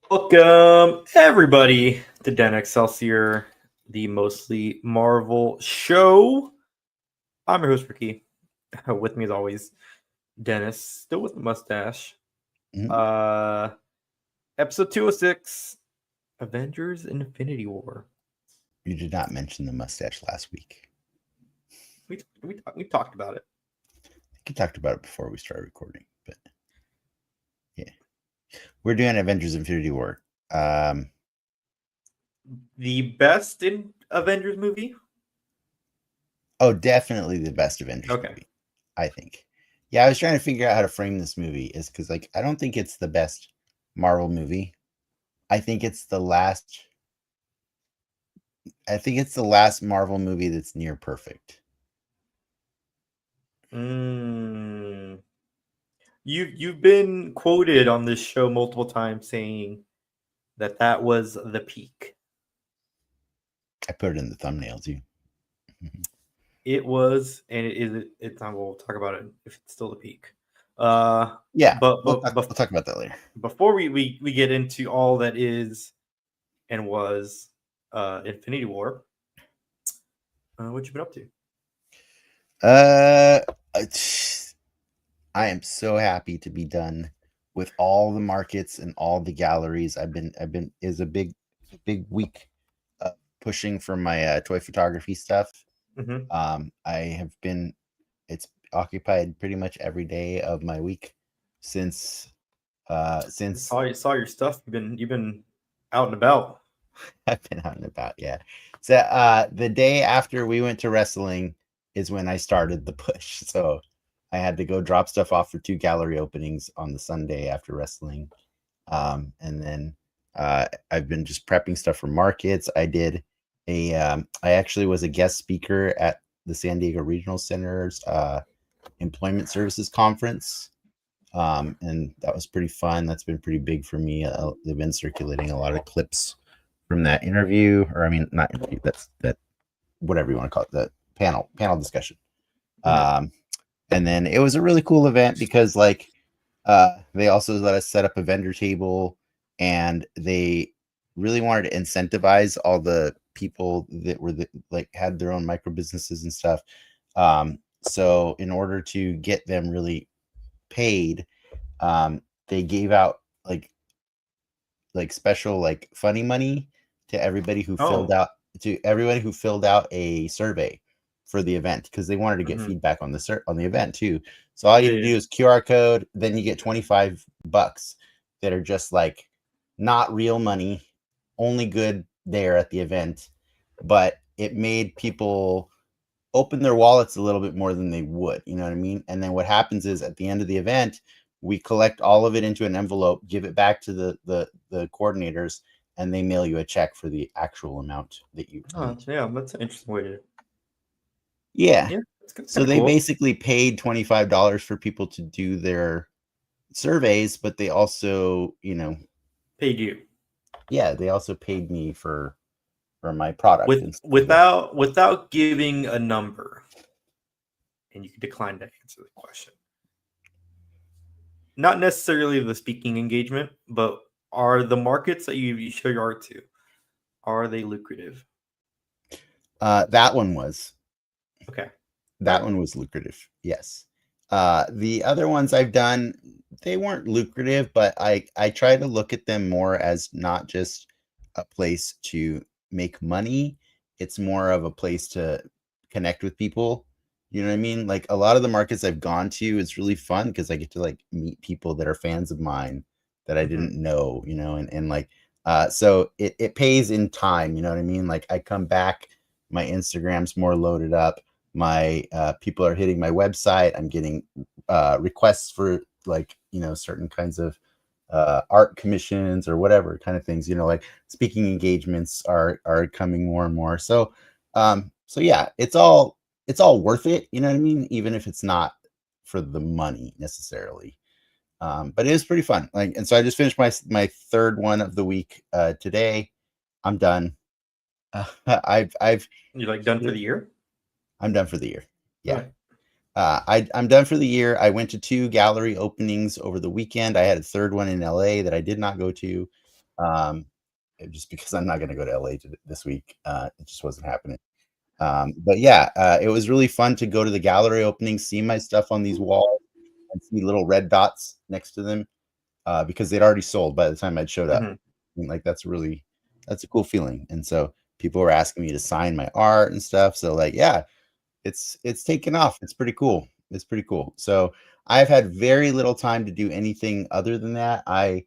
Welcome, everybody, to Den Excelsior, the mostly Marvel show. I'm your host, Ricky. With me, as always, Dennis, still with the mustache. Mhm. Episode 206, Avengers Infinity War. You did not mention the mustache last week. We talked about it. I think you talked about it before we started recording, but yeah. We're doing Avengers Infinity War. The best in Avengers movie? Oh, definitely the best Avengers Okay. movie, I think. Yeah, I was trying to figure out how to frame this movie is because I don't think it's the best Marvel movie. I think it's the last Marvel movie that's near perfect. You've been quoted on this show multiple times saying that was the peak. I put it in the thumbnail too. It was, and it is. It's not. We'll talk about it if it's still the peak. Yeah, But we'll talk about that later. Before we get into all that is and was Infinity War, what you been up to? I am so happy to be done with all the markets and all the galleries. I've been is a big week pushing for my toy photography stuff. Mm-hmm. I have been it's occupied pretty much every day of my week since Saw your stuff. You've been out and about. I've been out and about. Yeah. So the day after we went to wrestling is when I started the push. So I had to go drop stuff off for 2 gallery openings on the Sunday after wrestling. And then I've been just prepping stuff for markets. I actually was a guest speaker at the San Diego Regional Center's Employment Services Conference. And that was pretty fun. That's been pretty big for me. They've been circulating a lot of clips from that interview, or I mean, not interview, that whatever you want to call it, the panel discussion. Mm-hmm. And then it was a really cool event because they also let us set up a vendor table, and they really wanted to incentivize all the people that were had their own micro businesses and stuff. So in order to get them really paid, they gave out special funny money to everybody who filled out a survey for the event, because they wanted to get feedback on the event too. So all you had to do is QR code, then you get $25 that are just not real money, only good there at the event, but it made people open their wallets a little bit more than they would, you know what I mean? And then what happens is at the end of the event, we collect all of it into an envelope, give it back to the coordinators, and they mail you a check for the actual amount that you paid. Yeah, that's an interesting way to. Yeah. So they basically paid $25 for people to do their surveys, but they also, paid you. Yeah, they also paid me for my product without giving a number, and you can decline to answer the question. Not necessarily the speaking engagement, but are the markets that you show your art to, are they lucrative? That one was. Okay. That one was lucrative. Yes. The other ones I've done, they weren't lucrative, but I try to look at them more as not just a place to make money. It's more of a place to connect with people. You know what I mean? Like a lot of the markets I've gone to, it's really fun because I get to meet people that are fans of mine that I didn't know, and so it pays in time. You know what I mean? Like I come back, my Instagram's more loaded up. My people are hitting my website. I'm getting requests for certain kinds of art commissions or whatever kind of things, speaking engagements are coming more and more. So yeah, it's all worth it, you know what I mean, even if it's not for the money necessarily. But it is pretty fun. And so I just finished my third one of the week today. I'm done. You're done for the year? I'm done for the year. Yeah. I'm done for the year. I went to 2 gallery openings over the weekend. I had a third one in LA that I did not go to. just because I'm not going to go to LA this week. It just wasn't happening. But yeah, it was really fun to go to the gallery opening, see my stuff on these walls, and see little red dots next to them because they'd already sold by the time I'd showed up. Mhm. And, like that's a cool feeling. And so people were asking me to sign my art and stuff. So like, yeah, it's taken off. It's pretty cool. It's pretty cool. So I've had very little time to do anything other than that. I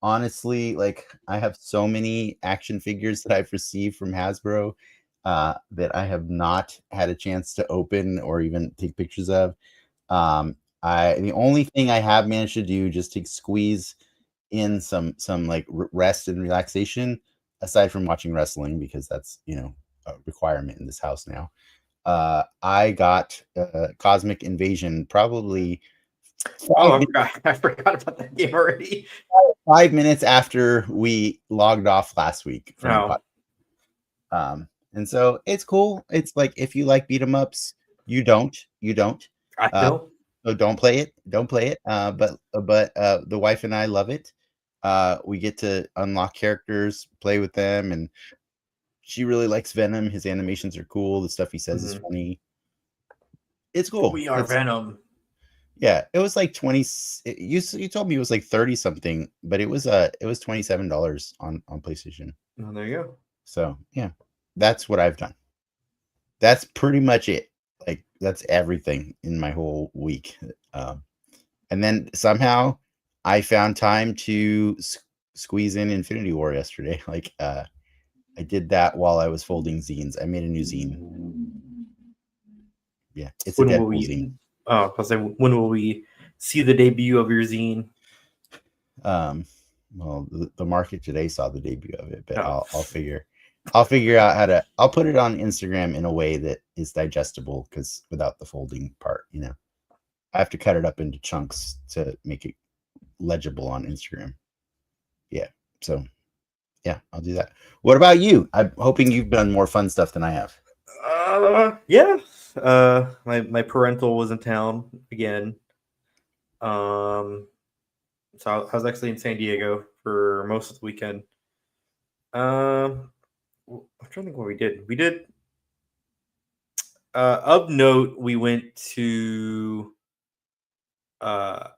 honestly, like, I have so many action figures that I've received from Hasbro that I have not had a chance to open or even take pictures of. The only thing I have managed to do just to squeeze in some like rest and relaxation, aside from watching wrestling, because that's a requirement in this house now. I got Cosmic Invasion probably Oh, I forgot about that game already. 5 minutes after we logged off last week from the podcast. And so it's cool. It's like if you like beat 'em ups, you don't. I don't. So don't play it. Don't play it. But the wife and I love it. We get to unlock characters, play with them, and she really likes Venom. His animations are cool. The stuff he says is funny. It's cool. We are Venom. Yeah, it was like 20. You told me it was like 30 something, but it was $27 on PlayStation. Oh, there you go. So yeah, that's what I've done. That's pretty much it. Like that's everything in my whole week. And then somehow I found time to squeeze in Infinity War yesterday. Like I did that while I was folding zines. I made a new zine. Yeah, it's a Deadpool zine. Oh, I was like, when will we see the debut of your zine? Well, the market today saw the debut of it, but I'll figure out how to. I'll put it on Instagram in a way that is digestible, because without the folding part, I have to cut it up into chunks to make it legible on Instagram. Yeah, so yeah, I'll do that. What about you? I'm hoping you've done more fun stuff than I have. Yeah. My parental was in town again. So I was actually in San Diego for most of the weekend. I'm trying to think what we did. We did of note, we went to the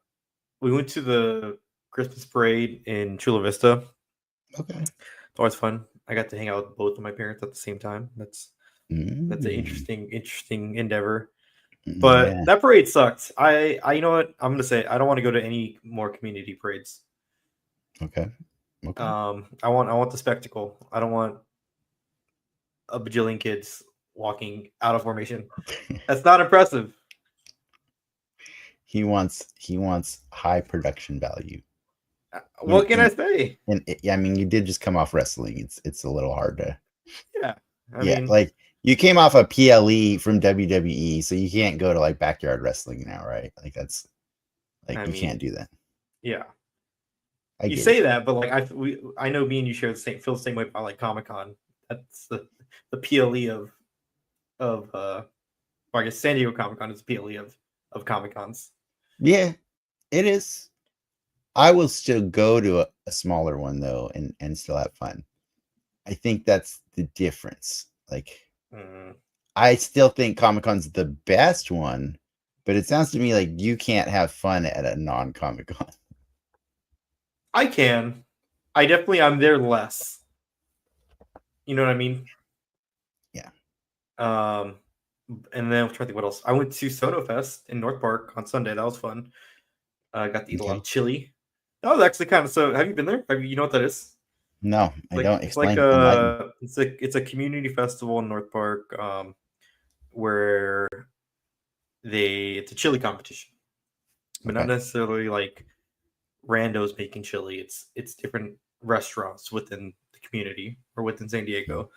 Christmas parade in Chula Vista. Okay. It's always fun. I got to hang out with both of my parents at the same time. That's an interesting endeavor. But that parade sucked. I you know what? I'm gonna say I don't want to go to any more community parades. Okay. I want the spectacle. I don't want a bajillion kids walking out of formation. That's not impressive. He wants high production value. What can I say? And I mean, you did just come off wrestling. It's a little hard to. Yeah. I mean, like you came off a PLE from WWE, so you can't go to like backyard wrestling now, right? Like that's like you can't do that. Yeah. You say that, but like I know me and you feel the same way about like Comic-Con. That's the PLE of I guess San Diego Comic-Con is the PLE of Comic-Cons. Yeah, it is. I will still go to a smaller one though and still have fun. I think that's the difference. Like I still think Comic-Con's the best one, but it sounds to me like you can't have fun at a non-Comic-Con. I can. I'm there less. You know what I mean? Yeah. And then I'm trying to think what else. I went to Soto Fest in North Park on Sunday. That was fun. I got to eat a lot of chili. That was actually kind of so. Have you been there? You know what that is? No, I don't. It's Explain. It's a community festival in North Park, where it's a chili competition, but not necessarily like randos making chili. It's different restaurants within the community or within San Diego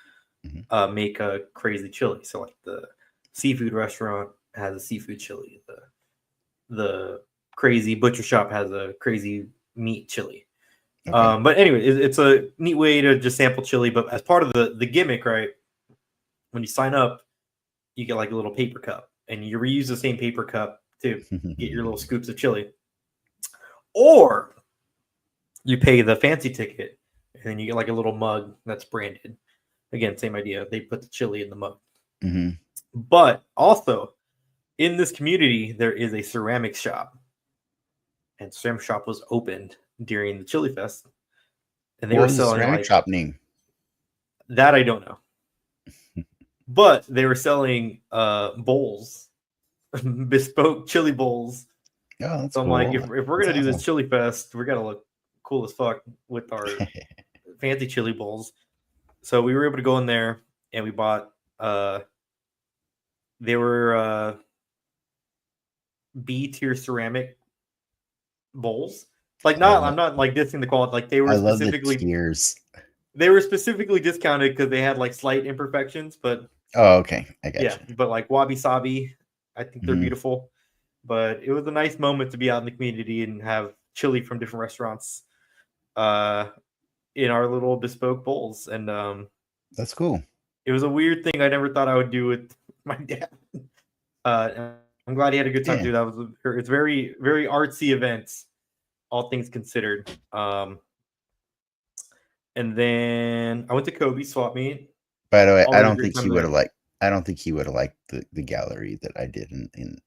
make a crazy chili. So like the seafood restaurant has a seafood chili. The crazy butcher shop has a crazy meat chili. But anyway, it's a neat way to just sample chili. But as part of the gimmick, right, when you sign up, you get like a little paper cup, and you reuse the same paper cup to get your little scoops of chili. Or you pay the fancy ticket, and then you get like a little mug that's branded. Again, same idea. They put the chili in the mug. Mm-hmm. But also, in this community, there is a ceramics shop, and ceramic shop was opened during the Chili Fest, and they What were was the selling ceramic like shop name? that. I don't know, but they were selling bowls, bespoke chili bowls. Oh, that's So I'm cool. like, if we're That's gonna do this awesome. Chili Fest, we gotta look cool as fuck with our fancy chili bowls. So we were able to go in there and we bought. They were B tier ceramic bowls. Like, I not love, I'm not like dissing the quality. Like they I were love the specifically tears. discounted because they had like slight imperfections, but Oh, okay. I got yeah, you. but like wabi sabi, I think they're Mhm. beautiful. But it was a nice moment to be out in the community and have chili from different restaurants in our little bespoke bowls. And That's cool. it was a weird thing I never thought I would do with my dad. And I'm glad he had a good time Yeah. too. It's very, very artsy events, all things considered. And then I went to Kobe swap meet. By the way, I Always a don't great think time he would have there. liked. I don't think he would have liked the gallery that I did in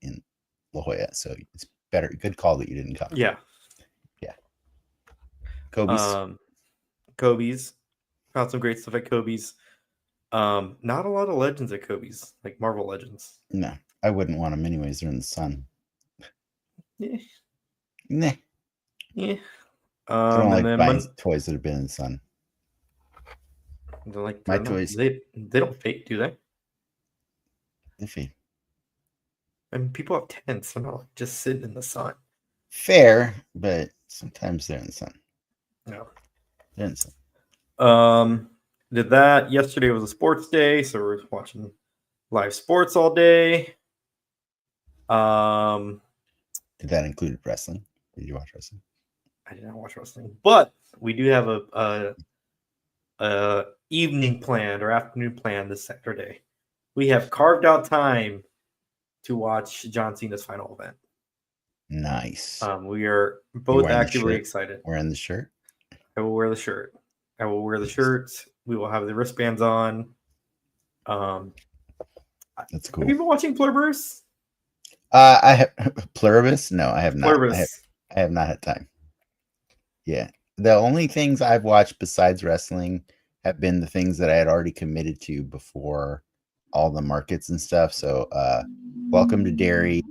La Jolla. So it's better. Good call that you didn't come. Yeah. Yeah. Kobe's. Kobe's. Found some great stuff at Kobe's. Not a lot of legends at Kobe's, like Marvel Legends. No, I wouldn't want them anyways. They're in the sun. Yeah. Nah. Yeah. I don't And like then buying toys that have been in the sun. they're like My they're not toys, they don't fade, do they? they fade. I mean, people have tents. They're not like just sitting in the sun. Fair, but sometimes they're in the sun. No. They're in the sun. Did that yesterday was a sports day, so we're watching live sports all day. Did that include wrestling? Did you watch wrestling? I did not watch wrestling, but we do have a evening planned or afternoon planned this Saturday. We have carved out time to watch John Cena's final event. Nice. We are You both wearing the actively shirt? excited. Wearing the shirt? I will wear the shirt. I will wear the Nice. shirt. We will have the wristbands on. That's cool. Have you been watching Pluribus? I have Pluribus? No, I have not. Pluribus. I have not had time. Yeah. The only things I've watched besides wrestling have been the things that I had already committed to before all the markets and stuff. So Welcome to Derry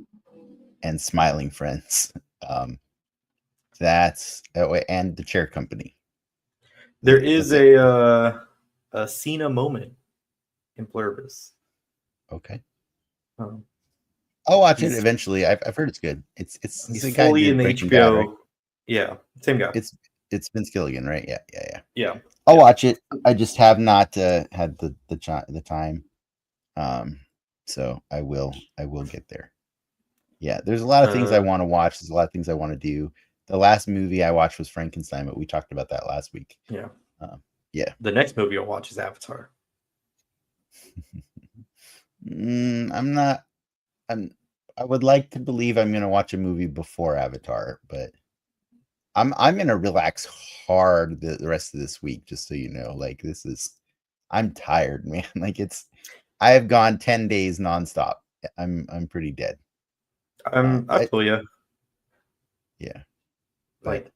and Smiling Friends. That's and the Chair Company. There is a Cena moment in Pluribus. Okay. I'll watch it eventually. I've heard it's good. It's he's the guy fully did in the Breaking HBO. Bad, right? Yeah, same guy. It's Vince Gilligan, right? Yeah. Yeah. I'll watch it. I just have not had the time. So I will get there. Yeah, there's a lot of things I want to watch. There's a lot of things I want to do. The last movie I watched was Frankenstein, but we talked about that last week. Yeah. Yeah. The next movie I'll watch is Avatar. I would like to believe I'm going to watch a movie before Avatar, but I'm going to relax hard the rest of this week, just so you know. Like I'm tired, man. Like I have gone 10 days nonstop. I'm pretty dead. I feel you. Yeah. Like,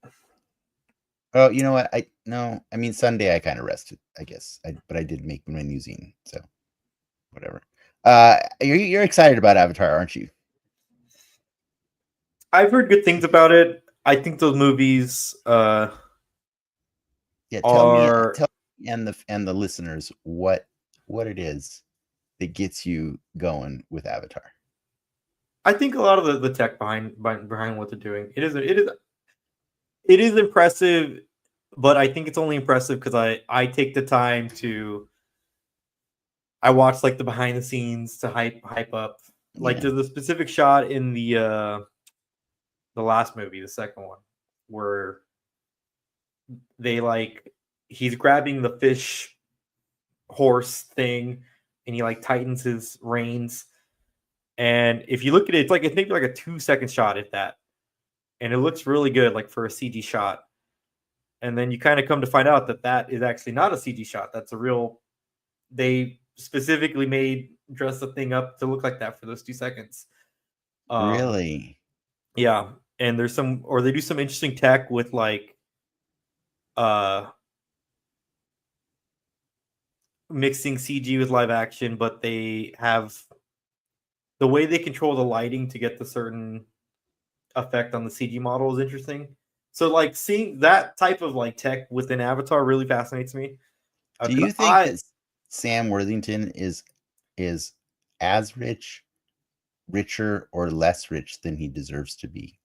oh, you know what? I mean Sunday I kind of rested, I guess. But I did make my new zine, so whatever. You're excited about Avatar, aren't you? I've heard good things about it. I think those movies tell me and the listeners what it is that gets you going with Avatar. I think a lot of the tech behind what they're doing. It is impressive, but I think it's only impressive because I take the time to watch like the behind the scenes to hype up. Like there's a specific shot in the last movie, the second one, where they he's grabbing the fish horse thing and he like tightens his reins. And if you look at it, it's like I think like a 2-second shot at that. And it looks really good, like for a CG shot. And then you kind of come to find out that is actually not a CG shot. That's a real. They specifically dress the thing up to look like that for those 2 seconds. Really? Yeah, and they do some interesting tech with like mixing CG with live action, but they have the way they control the lighting to get the certain effect on the CG model is interesting. So like seeing that type of like tech within Avatar really fascinates me. Do you think that Sam Worthington is as rich, richer, or less rich than he deserves to be?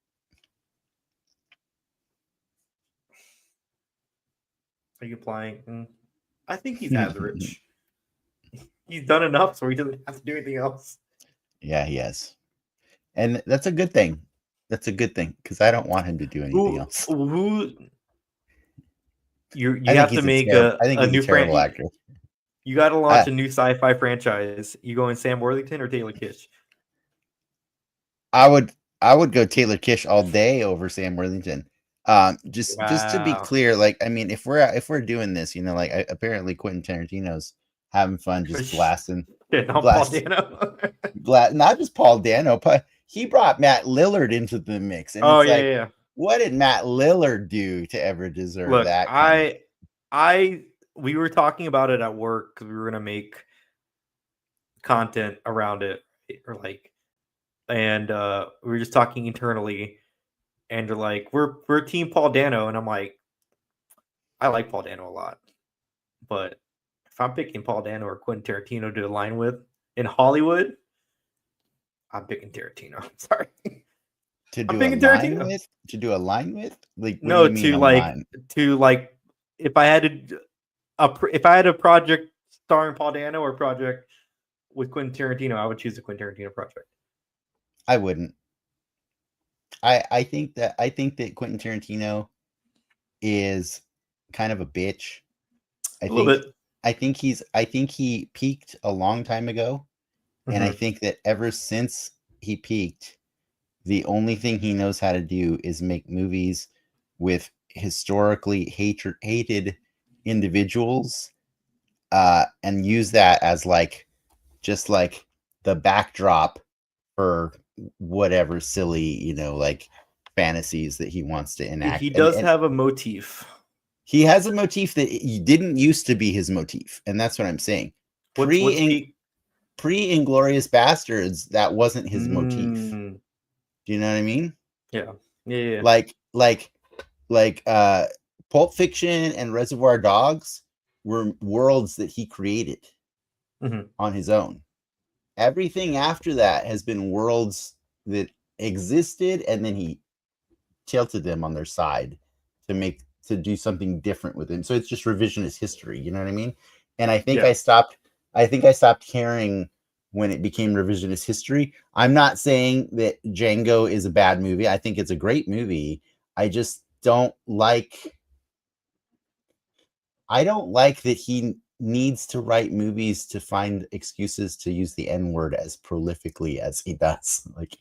Are you applying? I think he's as rich. He's done enough, so he doesn't have to do anything else. Yeah, he has, and that's a good thing. That's a good thing because I don't want him to do anything else. You have to make a new terrible actor. You got to launch a new sci-fi franchise. You going Sam Worthington or Taylor Kitsch? I would go Taylor Kitsch all day over Sam Worthington. Just to be clear, like, I mean, if we're doing this, you know, like apparently Quentin Tarantino's having fun just blasting. Paul Dano. Not just Paul Dano, but he brought Matt Lillard into the mix. And it's what did Matt Lillard do to ever deserve that? We were talking about it at work because we were gonna make content around it, or like, and we were just talking internally, and they're like, we're team Paul Dano, and I'm like, I like Paul Dano a lot, but if I'm picking Paul Dano or Quentin Tarantino to align with in Hollywood, I'm picking Tarantino. I'm sorry. To do a line with? Like, no, to like if I had a project starring Paul Dano or a project with Quentin Tarantino, I would choose the Quentin Tarantino project. I wouldn't. I think that Quentin Tarantino is kind of a bitch. I think he peaked a long time ago. Mm-hmm. And I think that ever since he peaked, the only thing he knows how to do is make movies with historically hated individuals, and use that as like just like the backdrop for whatever silly, you know, like fantasies that he wants to enact. He does have a motif. He has a motif that didn't used to be his motif, and that's what I'm saying. Pre-Inglourious Bastards, that wasn't his motif. Do you know what I mean? Yeah. Like Pulp Fiction and Reservoir Dogs were worlds that he created on his own. Everything after that has been worlds that existed, and then he tilted them on their side to do something different with it. So it's just revisionist history, you know what I mean? And I think I stopped caring when it became revisionist history. I'm not saying that Django is a bad movie. I think it's a great movie. I just don't like that he needs to write movies to find excuses to use the N-word as prolifically as he does. Like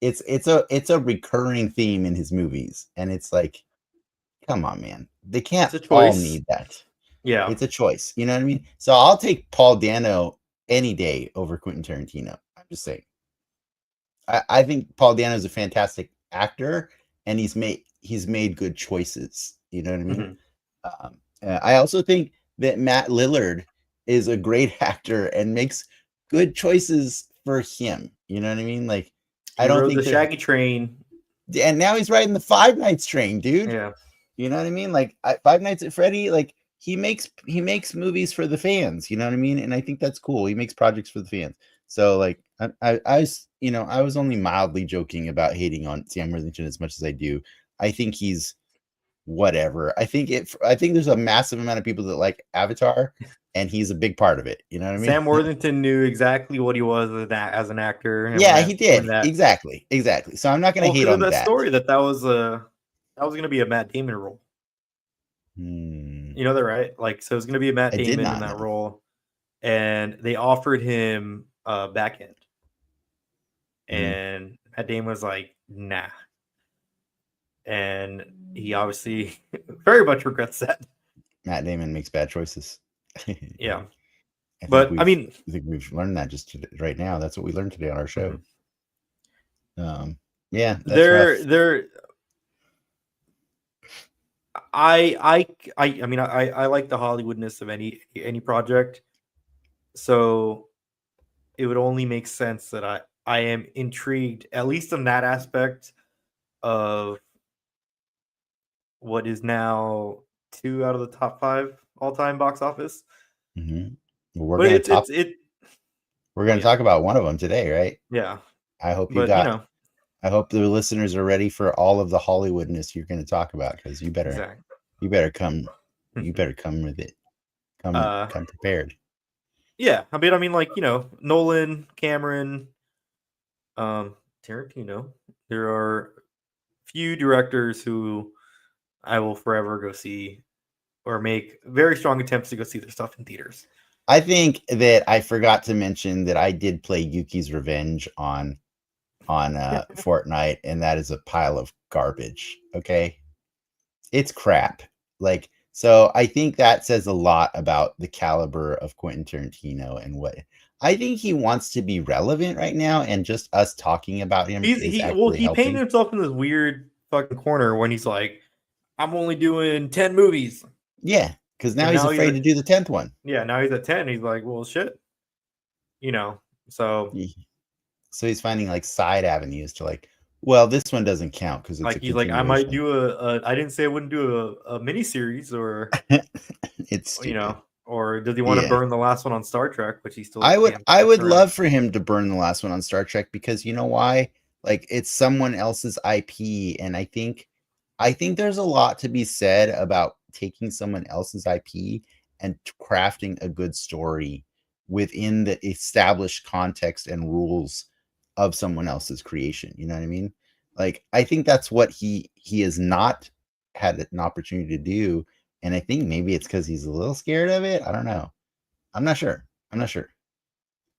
it's a recurring theme in his movies, and it's like, come on, man. They can't all need that. Yeah. It's a choice. You know what I mean? So I'll take Paul Dano any day over Quentin Tarantino. I'm just saying. I think Paul Dano is a fantastic actor, and he's made good choices. You know what I mean? I also think that Matt Lillard is a great actor and makes good choices for him. You know what I mean? Like, I don't think the Shaggy train, and now he's riding the Five Nights train, dude. Yeah. You know what I mean? Like Five Nights at Freddy, like he makes movies for the fans. You know what I mean? And I think that's cool. He makes projects for the fans. So like I was only mildly joking about hating on Sam Worthington as much as I do. I think he's whatever. I think there's a massive amount of people that like Avatar, and he's a big part of it. You know what I mean? Sam Worthington knew exactly what he was as an actor. Yeah, he did. Exactly. So I'm not going to hate on that. Story that was going to be a Matt Damon role. You know that, right? Like, so it was going to be a Matt Damon in that role, and they offered him back end, and Matt Damon was like, nah. and he obviously very much regrets that. Matt Damon makes bad choices. Yeah, I think but I mean, we've learned that just right now. That's what we learned today on our show. Yeah, that's they're rough. they're. I mean, I like the Hollywoodness of any project, so it would only make sense that I am intrigued, at least in that aspect of what is now 2 out of the top 5 all-time box office. Mm-hmm. Well, But we're gonna talk about one of them today, right? yeah. I hope But I hope the listeners are ready for all of the Hollywoodness you're going to talk about, because you better come with it. Come prepared. Yeah, I mean, like, Nolan, Cameron, Tarantino. There are few directors who I will forever go see or make very strong attempts to go see their stuff in theaters. I think that I forgot to mention that I did play Yuki's Revenge on Fortnite, and that is a pile of garbage. Okay, it's crap. Like, so I think that says a lot about the caliber of Quentin Tarantino and what I think he wants to be relevant right now, and just us talking about him is actually he painted helping. himself in this weird fucking corner when he's like, I'm only doing 10 movies. Yeah, because now he's afraid to do the 10th one. Yeah, now he's at 10. He's like, well, shit. So he's finding like side avenues to like, well, this one doesn't count because it's like a he's like, I might do I didn't say I wouldn't do a mini series, or it's stupid. Or does he want to burn the last one on Star Trek, which he still I would love for him to burn the last one on Star Trek, because you know why? Like, it's someone else's IP, and I think there's a lot to be said about taking someone else's IP and crafting a good story within the established context and rules of someone else's creation. You know what I mean? Like, I think that's what he has not had an opportunity to do. And I think maybe it's because he's a little scared of it. I don't know. I'm not sure.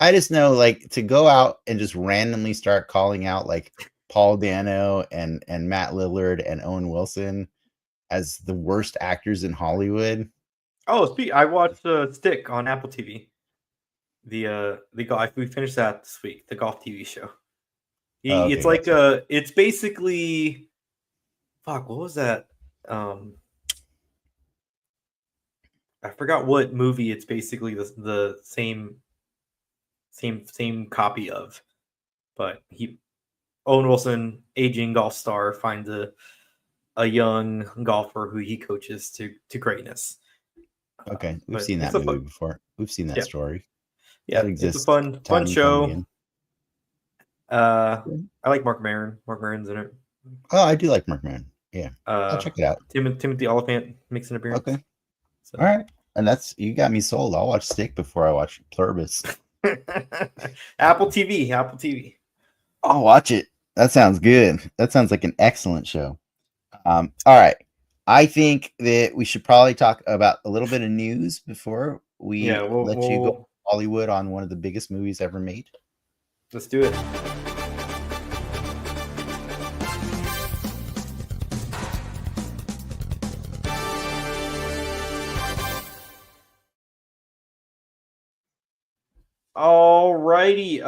I just know, like, to go out and just randomly start calling out like Paul Dano and Matt Lillard and Owen Wilson as the worst actors in Hollywood. Oh, I watched Stick on Apple TV. The golf, we finished that this week. The golf TV show. It's like it's basically, fuck, what was that? I forgot what movie. It's basically the same copy of, but Owen Wilson, aging golf star, finds a young golfer who he coaches to greatness. Okay, we've seen that movie before. We've seen that story. Yeah, it's a fun show. I like Mark Maron. Mark Maron's in it. Oh, I do like Mark Maron. Yeah, I'll check it out. Timothy Oliphant makes an appearance. Okay. So. All right. And you got me sold. I'll watch Stick before I watch Pluribus. Apple TV. I'll watch it. That sounds good. That sounds like an excellent show. All right. I think that we should probably talk about a little bit of news before we let you go to Hollywood on one of the biggest movies ever made. Let's do it. Alrighty.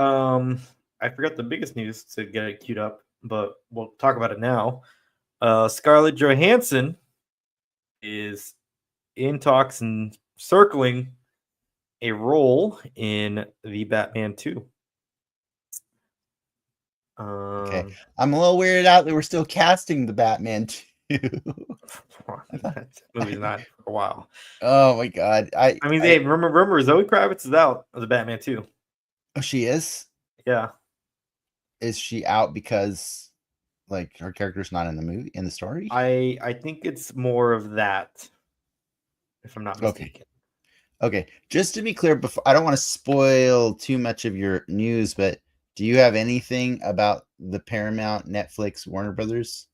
I forgot the biggest news to get it queued up, but we'll talk about it now. Scarlett Johansson is in talks and circling a role in the Batman 2. Okay, I'm a little weirded out that we're still casting the Batman 2. That movie's not for a while. Oh my god! I mean, remember Zoe Kravitz is out of the Batman 2. Oh, she is? Yeah. Is she out because like her character's not in the movie, in the story? I think it's more of that, if I'm not mistaken. Okay. Just to be clear, before I don't want to spoil too much of your news, but do you have anything about the Paramount, Netflix, Warner Brothers?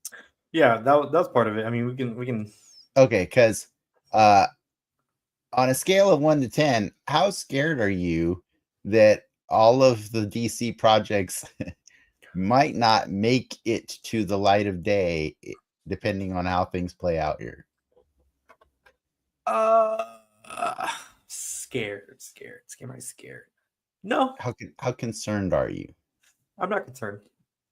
Yeah, that's part of it. I mean, we can. Okay, because on a scale of 1 to 10, how scared are you that all of the DC projects might not make it to the light of day depending on how things play out here? Scared. Am I scared? No, How concerned are you? I'm not concerned.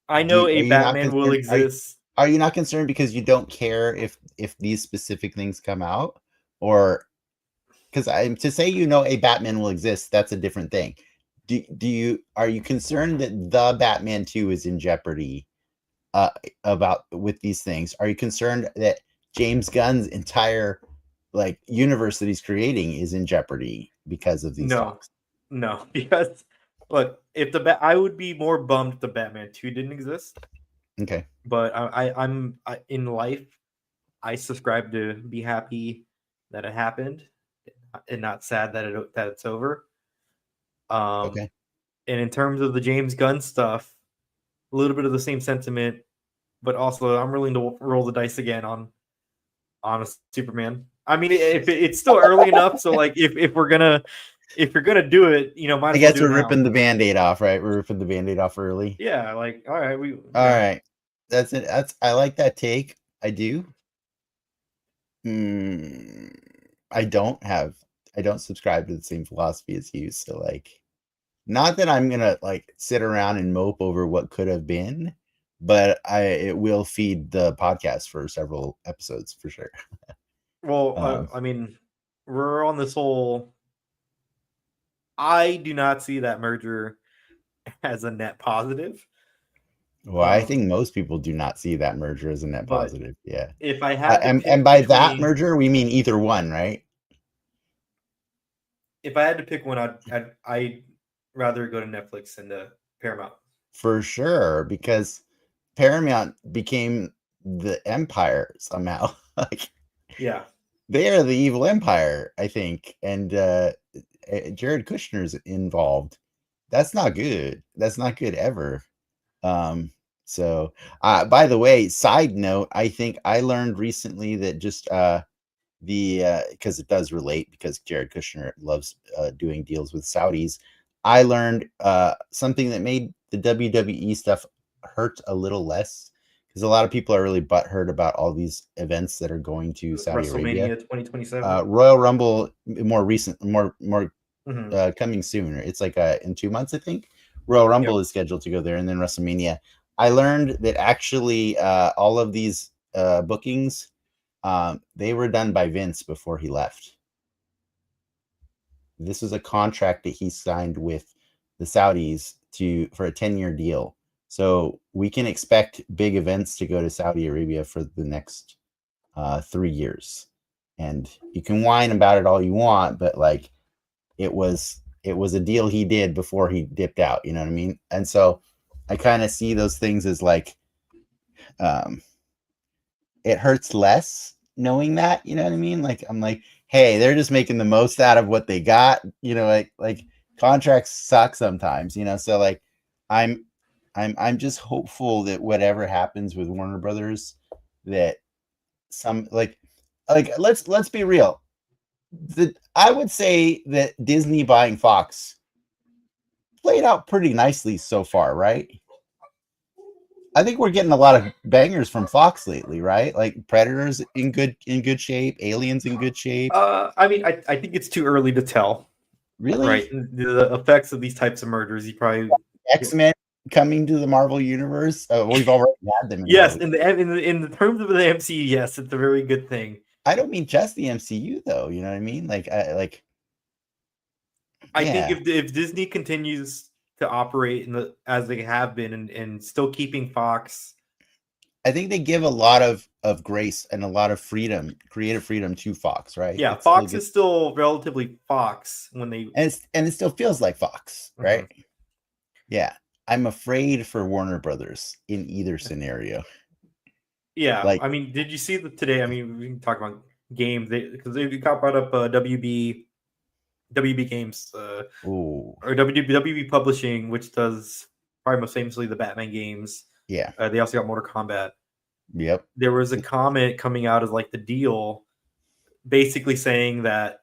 I know a Are you not Batman will concerned? exist. Are you not concerned because you don't care if these specific things come out, or because I'm to say a Batman will exist? That's a different thing. Are you concerned that the Batman 2 is in jeopardy about with these things? Are you concerned that James Gunn's entire universe that he's creating is in jeopardy because of these No, talks? no, because look, if I would be more bummed if the Batman 2 didn't exist. Okay. But I'm in life. I subscribe to be happy that it happened, and not sad that it's over. Okay. And in terms of the James Gunn stuff, a little bit of the same sentiment, but also I'm willing to roll the dice again on a Superman. I mean, if it's still early enough, so like if you're gonna do it, might I as well guess do it we're now. ripping the Band-Aid off, right? We're ripping the Band-Aid off early. Yeah, like all right, All right. That's it. I like that take. I do. I don't subscribe to the same philosophy as you. So not that I'm gonna sit around and mope over what could have been, but it will feed the podcast for several episodes for sure. Well, I mean, we're on this whole. I do not see that merger as a net positive. Well, I think most people do not see that merger as a net But positive. Yeah. if I had to And pick by that between, merger, we mean either one, right? if I had to pick one, I'd rather go to Netflix than to Paramount. For sure, because Paramount became the empire somehow. Yeah. They are the evil empire, I think, and Jared Kushner's involved. That's not good. That's not good ever. So, by the way, side note, I think I learned recently that just because it does relate, because Jared Kushner loves doing deals with Saudis. I learned something that made the WWE stuff hurt a little less, because a lot of people are really butthurt about all these events that are going to Saudi Arabia. WrestleMania 2027. Royal Rumble, more recent, more Mhm. coming soon. It's in 2 months, I think. Royal Rumble Yep. is scheduled to go there, and then WrestleMania. I learned that actually all of these bookings, they were done by Vince before he left. This was a contract that he signed with the Saudis for a 10-year deal. So we can expect big events to go to Saudi Arabia for the next 3 years. And you can whine about it all you want, but it was a deal he did before he dipped out. You know what I mean? And so I kind of see those things as um, it hurts less knowing that. You know what I mean? I'm like, hey, they're just making the most out of what they got. Contracts suck sometimes. So I'm just hopeful that whatever happens with Warner Brothers, that some let's be real. I would say that Disney buying Fox played out pretty nicely so far, right? I think we're getting a lot of bangers from Fox lately, right? Like Predators in good shape, Aliens in good shape. I mean, I think it's too early to tell. Right. Really? The effects of these types of murders, you probably. X-Men coming to the Marvel universe. We've already had them in Yes, Marvel. in the terms of the MCU, yes, it's a very good thing. I don't mean just the MCU though. You know what I mean? I think yeah. if Disney continues to operate as they have been, and still keeping Fox, I think they give a lot of grace and a lot of freedom, creative freedom to Fox, right? yeah, Fox is still relatively Fox when they and it still feels like Fox, right? Mhm. Yeah. I'm afraid for Warner Brothers in either scenario. Yeah, I mean, did you see today? I mean, we can talk about games because they got brought up WB Games Ooh. or WB Publishing, which does probably most famously the Batman games. Yeah. They also got Mortal Kombat. Yep. There was a comment coming out as like the deal, basically saying that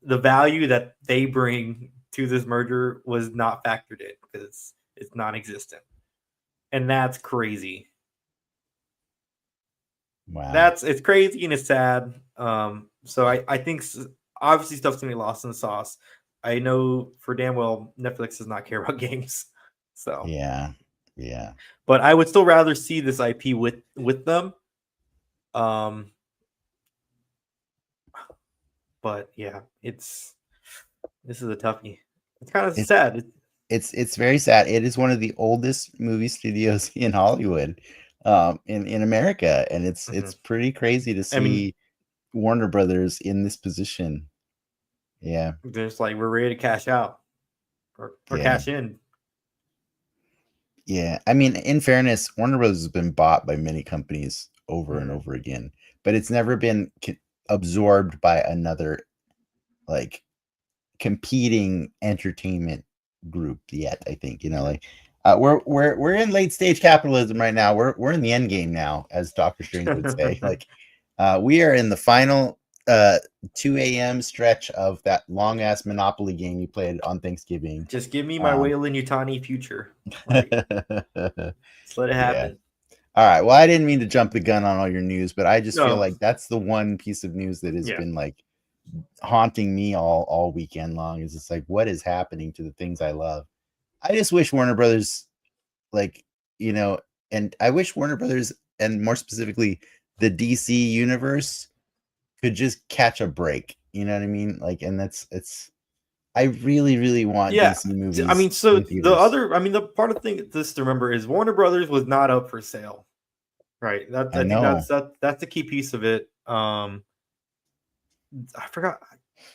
the value that they bring to this merger was not factored in because it's non-existent, and that's crazy. Wow. it's crazy and it's sad. So I think obviously stuff's gonna be lost in the sauce. I know for damn well Netflix does not care about games. So Yeah. Yeah. but I would still rather see this IP with them. Um, but yeah, this is a toughie. It's kind of It's sad. it's very sad. It is one of the oldest movie studios in Hollywood, in America, and it's pretty crazy to I mean, see Warner Brothers in this position. Yeah. just like we're ready to cash out or Yeah. cash in. Yeah. I mean, in fairness, Warner Brothers has been bought by many companies over and Mhm. over again, but it's never been absorbed by another like competing entertainment group yet. I think like we're in late stage capitalism right now. We're in the end game now, as Doctor Strange would say. Like we are in the final 2 a.m. stretch of that long ass Monopoly game you played on Thanksgiving. Just give me my Whalen Yutani future. Like, just let it happen. All right. Well, I didn't mean to jump the gun on all your news, but I just feel No. like that's the one piece of news that has been like haunting me all weekend long. Is it's like, what is happening to the things I love? I just wish Warner Brothers, like, and I wish Warner Brothers, and more specifically the DC universe, could just catch a break. You know what I mean? Like, and it's I really, really want DC movies. I mean, so in theaters. the part of thing this to remember is Warner Brothers was not up for sale, right? I think that's the key piece of it. I forgot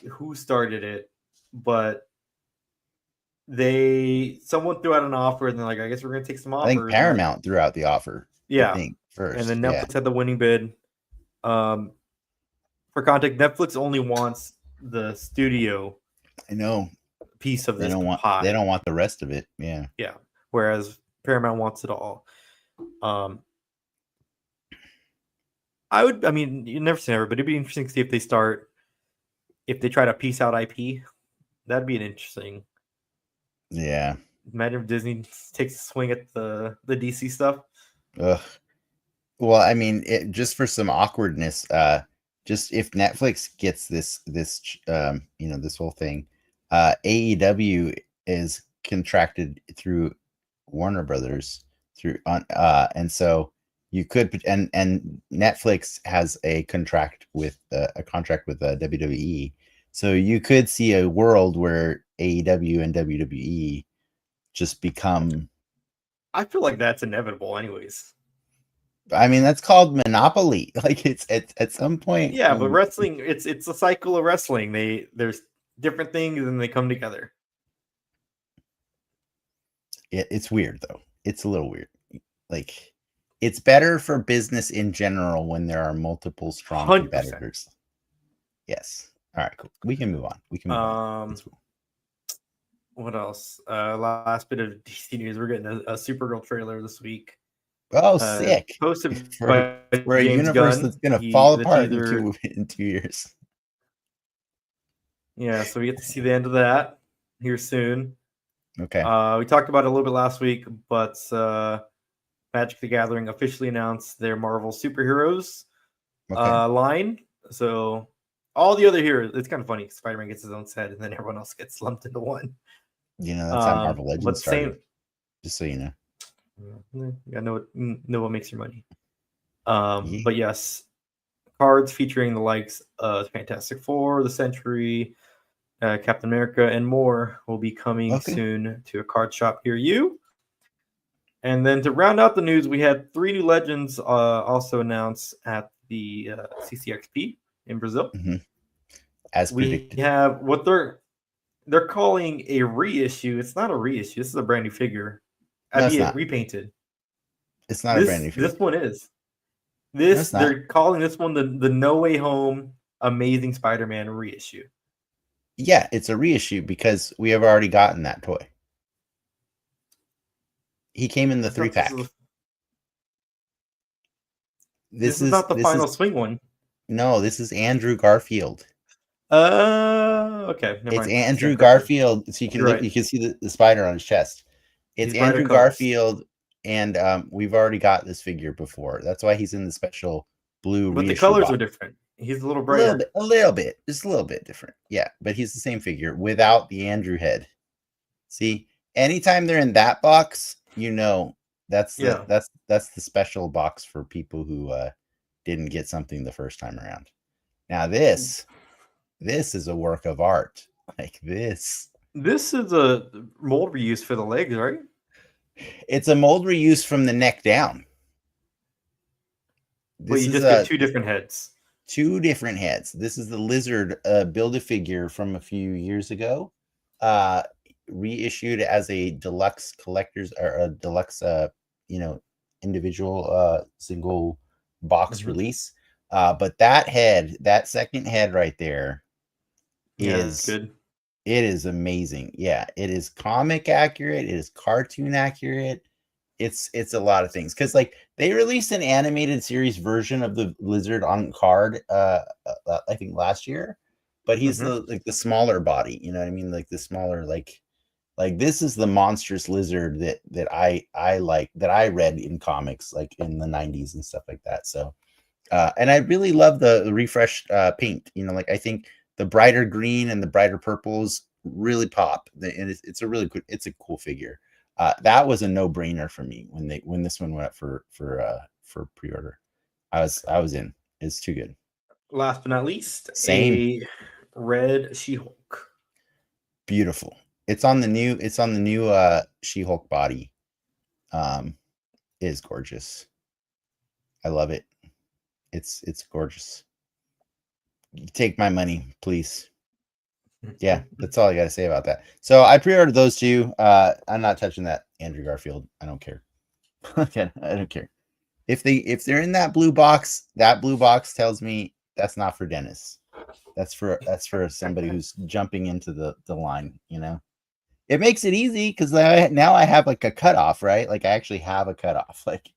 who started it, but someone threw out an offer, and they're like, I guess we're gonna take some offers. I think Paramount threw out the offer. Yeah, I think first, and then Netflix had the winning bid. For context, Netflix only wants the studio. I know piece of they this don't pie. They don't want the rest of it. Yeah. Yeah. Whereas Paramount wants it all. I mean, you never say never, but it'd be interesting to see if they try to piece out IP. That'd be an interesting. Yeah. Imagine if Disney takes a swing at the DC stuff. Ugh. Well, I mean, just for some awkwardness, just if Netflix gets this this whole thing, AEW is contracted through Warner Brothers and so you could, and Netflix has a contract with WWE, so you could see a world where AEW and WWE just become. I feel like that's inevitable, anyways. I mean, that's called monopoly. Like it's at some point. Yeah, but wrestling, it's a cycle of wrestling. There's different things and they come together. It's weird though. It's a little weird. Like it's better for business in general when there are multiple strong 100%. Competitors. Yes. All right, cool. We can move on. What else? Last bit of DC news. We're getting a Supergirl trailer this week. Oh, sick! Posted for a universe that's gonna fall apart in 2 years. Yeah, so we get to see the end of that here soon. Okay. We talked about it a little bit last week, but Magic the Gathering officially announced their Marvel superheroes line. So all the other heroes, it's kind of funny. Spider-Man gets his own set, and then everyone else gets lumped into one. That's how Marvel Legends started. Just so you know. Yeah, know what makes your money. But yes, cards featuring the likes of Fantastic Four, the Sentry, Captain America, and more will be coming soon to a card shop near you. And then to round out the news, we had 3 new legends also announced at the CCXP in Brazil. Mm-hmm. As predicted. We have what they're calling a reissue. It's not a reissue. This is a brand new figure. Repainted. It's not a brand new figure. This one is. They're calling this one the No Way Home Amazing Spider-Man reissue. Yeah, it's a reissue because we have already gotten that toy. He came in the 3-pack. This is not the final swing one. No, this is Andrew Garfield. Okay. It's Andrew Garfield. So you can see the spider on his chest. It's Andrew Garfield, and we've already got this figure before. That's why he's in the special blue But the reissue colors box. are different. He's a little A brighter. little bit, just a little bit different. Yeah, but he's the same figure without the Andrew head. See, anytime they're in that box, you know that's the special box for people who didn't get something the first time around. Now this is a work of art. Like this. This is a mold reuse for the legs, right? It's a mold reuse from the neck down. Well, you just get two different heads. Two different heads. This is the lizard Build-A-Figure from a few years ago. Reissued as a deluxe collector's or a deluxe individual single box release. But that second head right there is good. It is amazing. Yeah, it is comic accurate, it is cartoon accurate. It's a lot of things, because like they released an animated series version of the lizard on card I think last year, but he's the smaller body, you know what I mean, like the smaller like this is the monstrous lizard that I like, that I read in comics like in the 90s and stuff like that. So and I really love the refreshed paint, you know, like I think the brighter green and the brighter purples really pop, and it's a really good, it's a cool figure. That was a no-brainer for me when this one went up for pre-order. I was in. It's too good. Last but not least, a red She-Hulk. Beautiful. It's on the new She-Hulk body. It is gorgeous. I love it. It's gorgeous. Take my money, please. Yeah, that's all I got to say about that. So I pre-ordered those two. I'm not touching that Andrew Garfield. I don't care. Okay, I don't care. If they're in that blue box tells me that's not for Dennis. That's for somebody who's jumping into the line, you know. It makes it easy because now I have like a cutoff, right? Like I actually have a cutoff. Like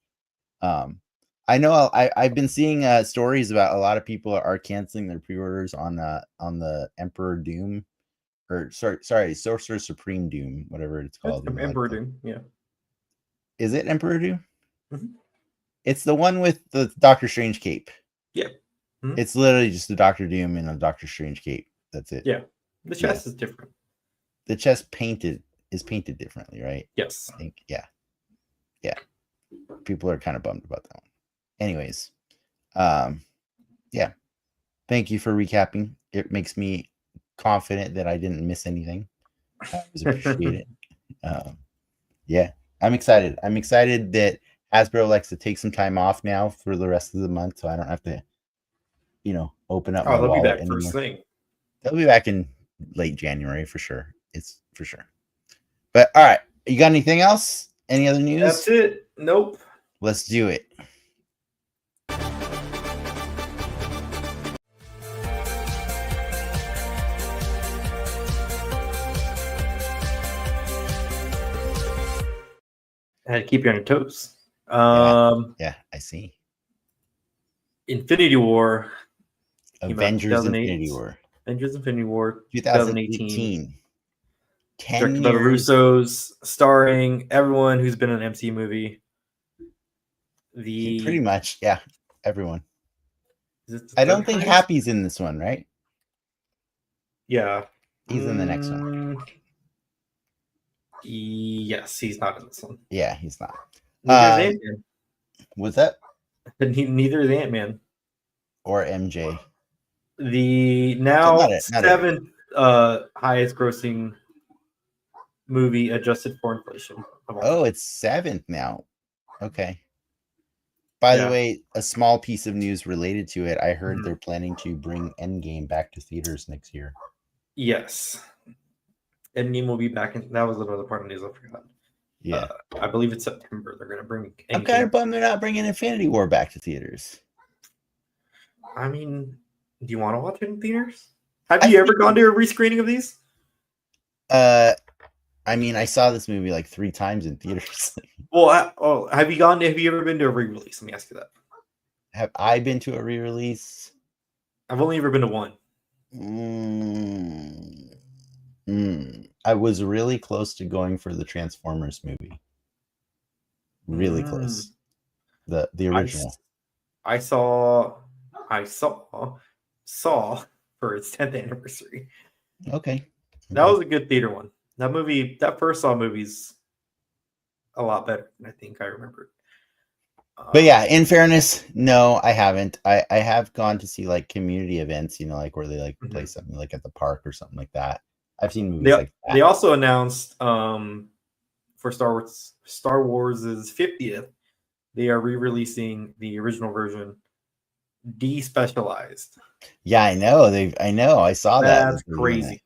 I know I've been seeing stories about a lot of people are canceling their pre-orders on the Emperor Doom, or sorry, Sorcerer Supreme Doom, whatever it's called. Emperor Doom, yeah. Is it Emperor Doom? Mm-hmm. It's the one with the Doctor Strange cape. Yeah. Mm-hmm. It's literally just a Doctor Doom and a Doctor Strange cape. That's it. Yeah. The chest is different. The chest is painted differently, right? Yes. I think, yeah. People are kind of bummed about that one. Anyways, yeah. Thank you for recapping. It makes me confident that I didn't miss anything. I always appreciate it. Yeah, I'm excited. I'm excited that Hasbro likes to take some time off now for the rest of the month, so I don't have to, open up my they'll wallet be back anymore. first thing. They'll be back in late January for sure. It's for sure. But all right, you got anything else? Any other news? That's it. Nope. Let's do it. I had to keep you on your toes. Yeah, I see. Infinity War. Avengers Infinity War. Avengers Infinity War 2018. 10 Directed by the Russos, starring everyone who's been in an MCU movie. Pretty much, yeah, everyone. I don't think Happy's in this one, right? Yeah. He's in the next one. Yes, he's not in this one. Yeah, he's not. Neither is Ant-Man. Was that? Neither is Ant-Man. Or MJ. The now seventh highest grossing movie adjusted for inflation. Oh, it's 7th now. Okay. By the way, a small piece of news related to it. I heard they're planning to bring Endgame back to theaters next year. Yes. Endgame will be back in. That was another part of the news I forgot. Yeah. I believe it's September. They're going to bring Endgame. I'm kind of bummed they're not bringing Infinity War back to theaters. I mean, do you want to watch it in theaters? Have you ever gone to a rescreening of these? I mean, I saw this movie like 3 times in theaters. Well, have you ever been to a re-release? Let me ask you that. Have I been to a re-release? I've only ever been to one. I was really close to going for the Transformers movie. Really close. The original. I saw Saw for its 10th anniversary. Okay. That was a good theater one. That first Saw movie's a lot better than I think I remembered. But yeah, in fairness, no, I haven't. I have gone to see like community events, like where they like play something like at the park or something like that. I've seen movies like that. They also announced for Star Wars' 50th, they are re-releasing the original version despecialized. Yeah, I know. I saw that. That's crazy.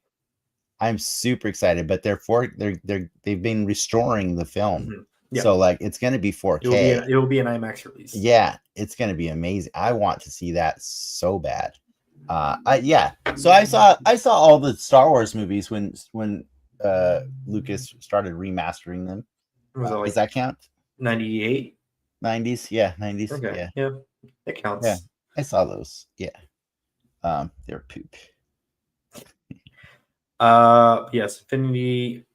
I'm super excited, but they've been restoring the film. Yeah. So like it's going to be 4K. It will be an IMAX release. Yeah, it's going to be amazing. I want to see that so bad. So I saw all the Star Wars movies when Lucas started remastering them. Does that count? 98? 90s? Yeah, 90s. Okay. Yeah. It counts. Yeah. I saw those. Yeah. They're poop. Yes, Infinity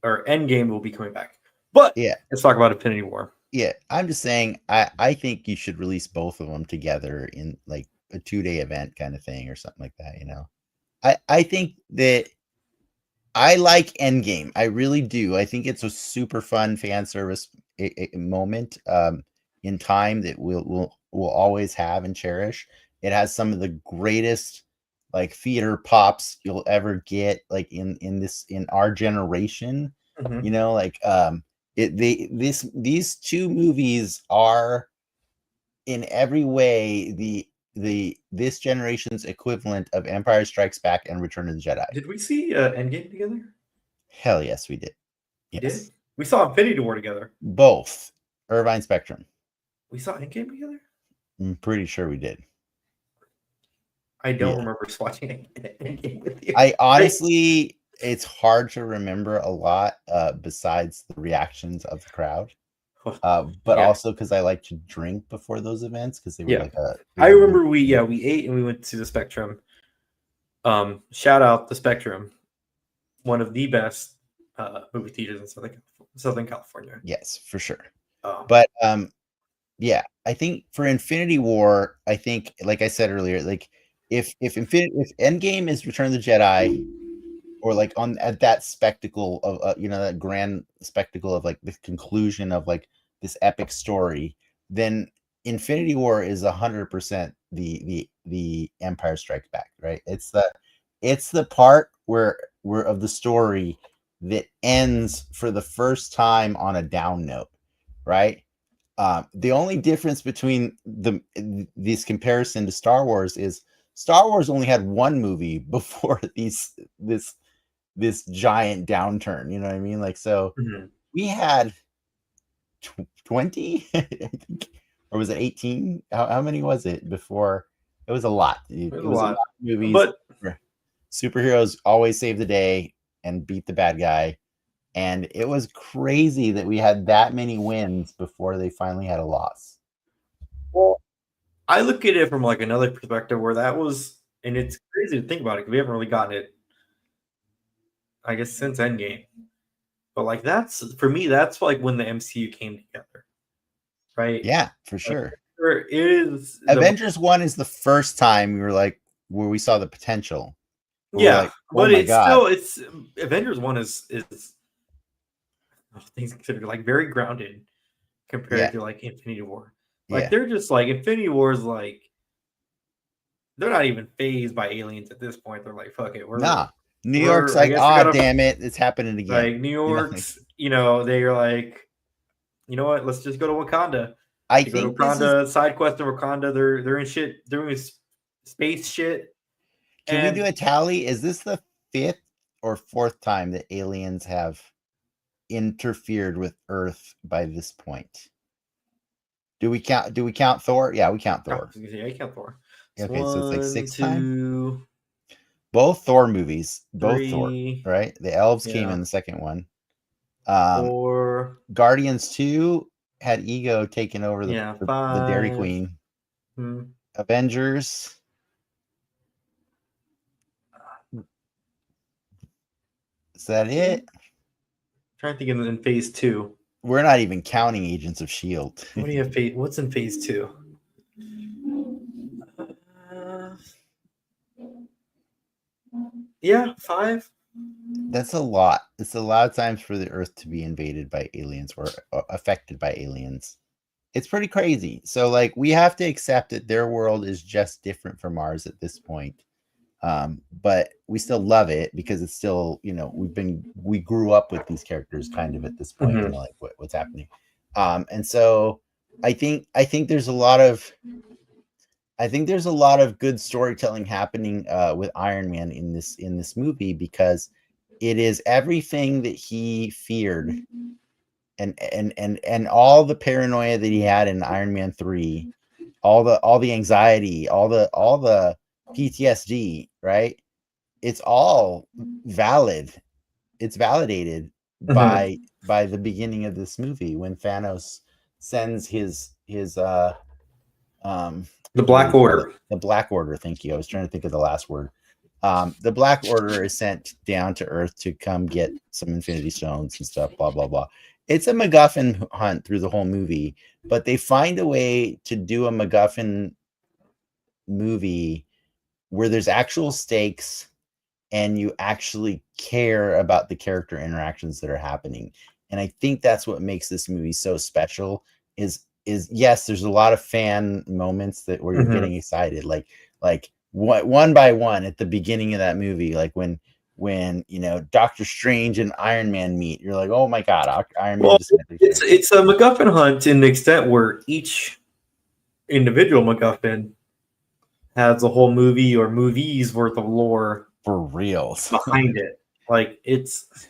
or Endgame will be coming back. But yeah, let's talk about Infinity War. Yeah, I'm just saying I think you should release both of them together in like a 2-day event kind of thing or something like that, I think that I like Endgame. I really do. I think it's a super fun fan service moment in time that we'll always have and cherish. It has some of the greatest like theater pops you'll ever get like in our generation. Like these two movies are in every way this generation's equivalent of Empire Strikes Back and Return of the Jedi. Did we see Endgame together? Hell yes, we did. Yes. Did? We saw Infinity War together. Both. Irvine Spectrum. We saw Endgame together? I'm pretty sure we did. I don't remember watching Endgame with you. I honestly, it's hard to remember a lot besides the reactions of the crowd. But also because I like to drink before those events because they were like I remember we ate and we went to the Spectrum. Shout out the Spectrum, one of the best movie theaters in Southern California. Yes, for sure. But yeah, I think for Infinity War, I think like I said earlier, like if Endgame is Return of the Jedi, or like at that spectacle of that grand spectacle of like the conclusion of like this epic story, then Infinity War is 100% the Empire Strikes Back, right? It's the part where of the story that ends for the first time on a down note, right? The only difference between this comparison to Star Wars is Star Wars only had one movie before this giant downturn, you know what I mean? Like, so we had 20, I think, or was it 18? How many was it before? It was a lot. It was a lot of movies. But superheroes always save the day and beat the bad guy. And it was crazy that we had that many wins before they finally had a loss. Well, I look at it from like another perspective where that was, and it's crazy to think about it because we haven't really gotten it, I guess, since Endgame. But like for me, that's like when the MCU came together, right? Yeah, for sure. It is Avengers 1 is the first time we were like where we saw the potential. Yeah, like, but it's Avengers 1 is things considered like very grounded compared to like Infinity War. Like they're just like Infinity War is like they're not even phased by aliens at this point. They're like, fuck it, New York's like, damn it, it's happening again. Like New York's, they're like, you know what? Let's just go to Wakanda. I think Wakanda side quest in Wakanda. They're in shit, doing space shit. Can we do a tally? Is this the 5th or 4th time that aliens have interfered with Earth by this point? Do we count Thor? Yeah, we count Thor. Yeah, I count Thor. Okay, so it's like 6th time. Both Thor movies, both 3, Thor, right? The elves came in the second one. 4. Guardians 2 had Ego taking over the Dairy Queen. Avengers. Is that it? I'm trying to think of in phase 2. We're not even counting Agents of S.H.I.E.L.D. What do you have? What's in phase 2? Yeah, 5. That's a lot. It's a lot of times for the Earth to be invaded by aliens or affected by aliens. It's pretty crazy. So like we have to accept that their world is just different from ours at this point. But we still love it because it's still, we grew up with these characters kind of at this point, Mhm. like what's happening. And so I think there's a lot of good storytelling happening with Iron Man in this movie, because it is everything that he feared, and all the paranoia that he had in Iron Man 3, all the anxiety, all the PTSD, right? It's all valid. It's validated Mhm. by the beginning of this movie when Thanos sends his um The what do Black you call it? Order. The Black Order. Thank you. I was trying to think of the last word. The Black Order is sent down to Earth to come get some Infinity Stones and stuff. Blah blah blah. It's a MacGuffin hunt through the whole movie, but they find a way to do a MacGuffin movie where there's actual stakes and you actually care about the character interactions that are happening. And I think that's what makes this movie so special. Is yes, there's a lot of fan moments that where you're Mhm. getting excited, like one by one at the beginning of that movie, like when Doctor Strange and Iron Man meet, you're like, oh my god, Iron Man Well, just met Doctor it's Strange. it's a MacGuffin hunt in the extent where each individual MacGuffin has a whole movie or movies worth of lore For reals. behind it. Like it's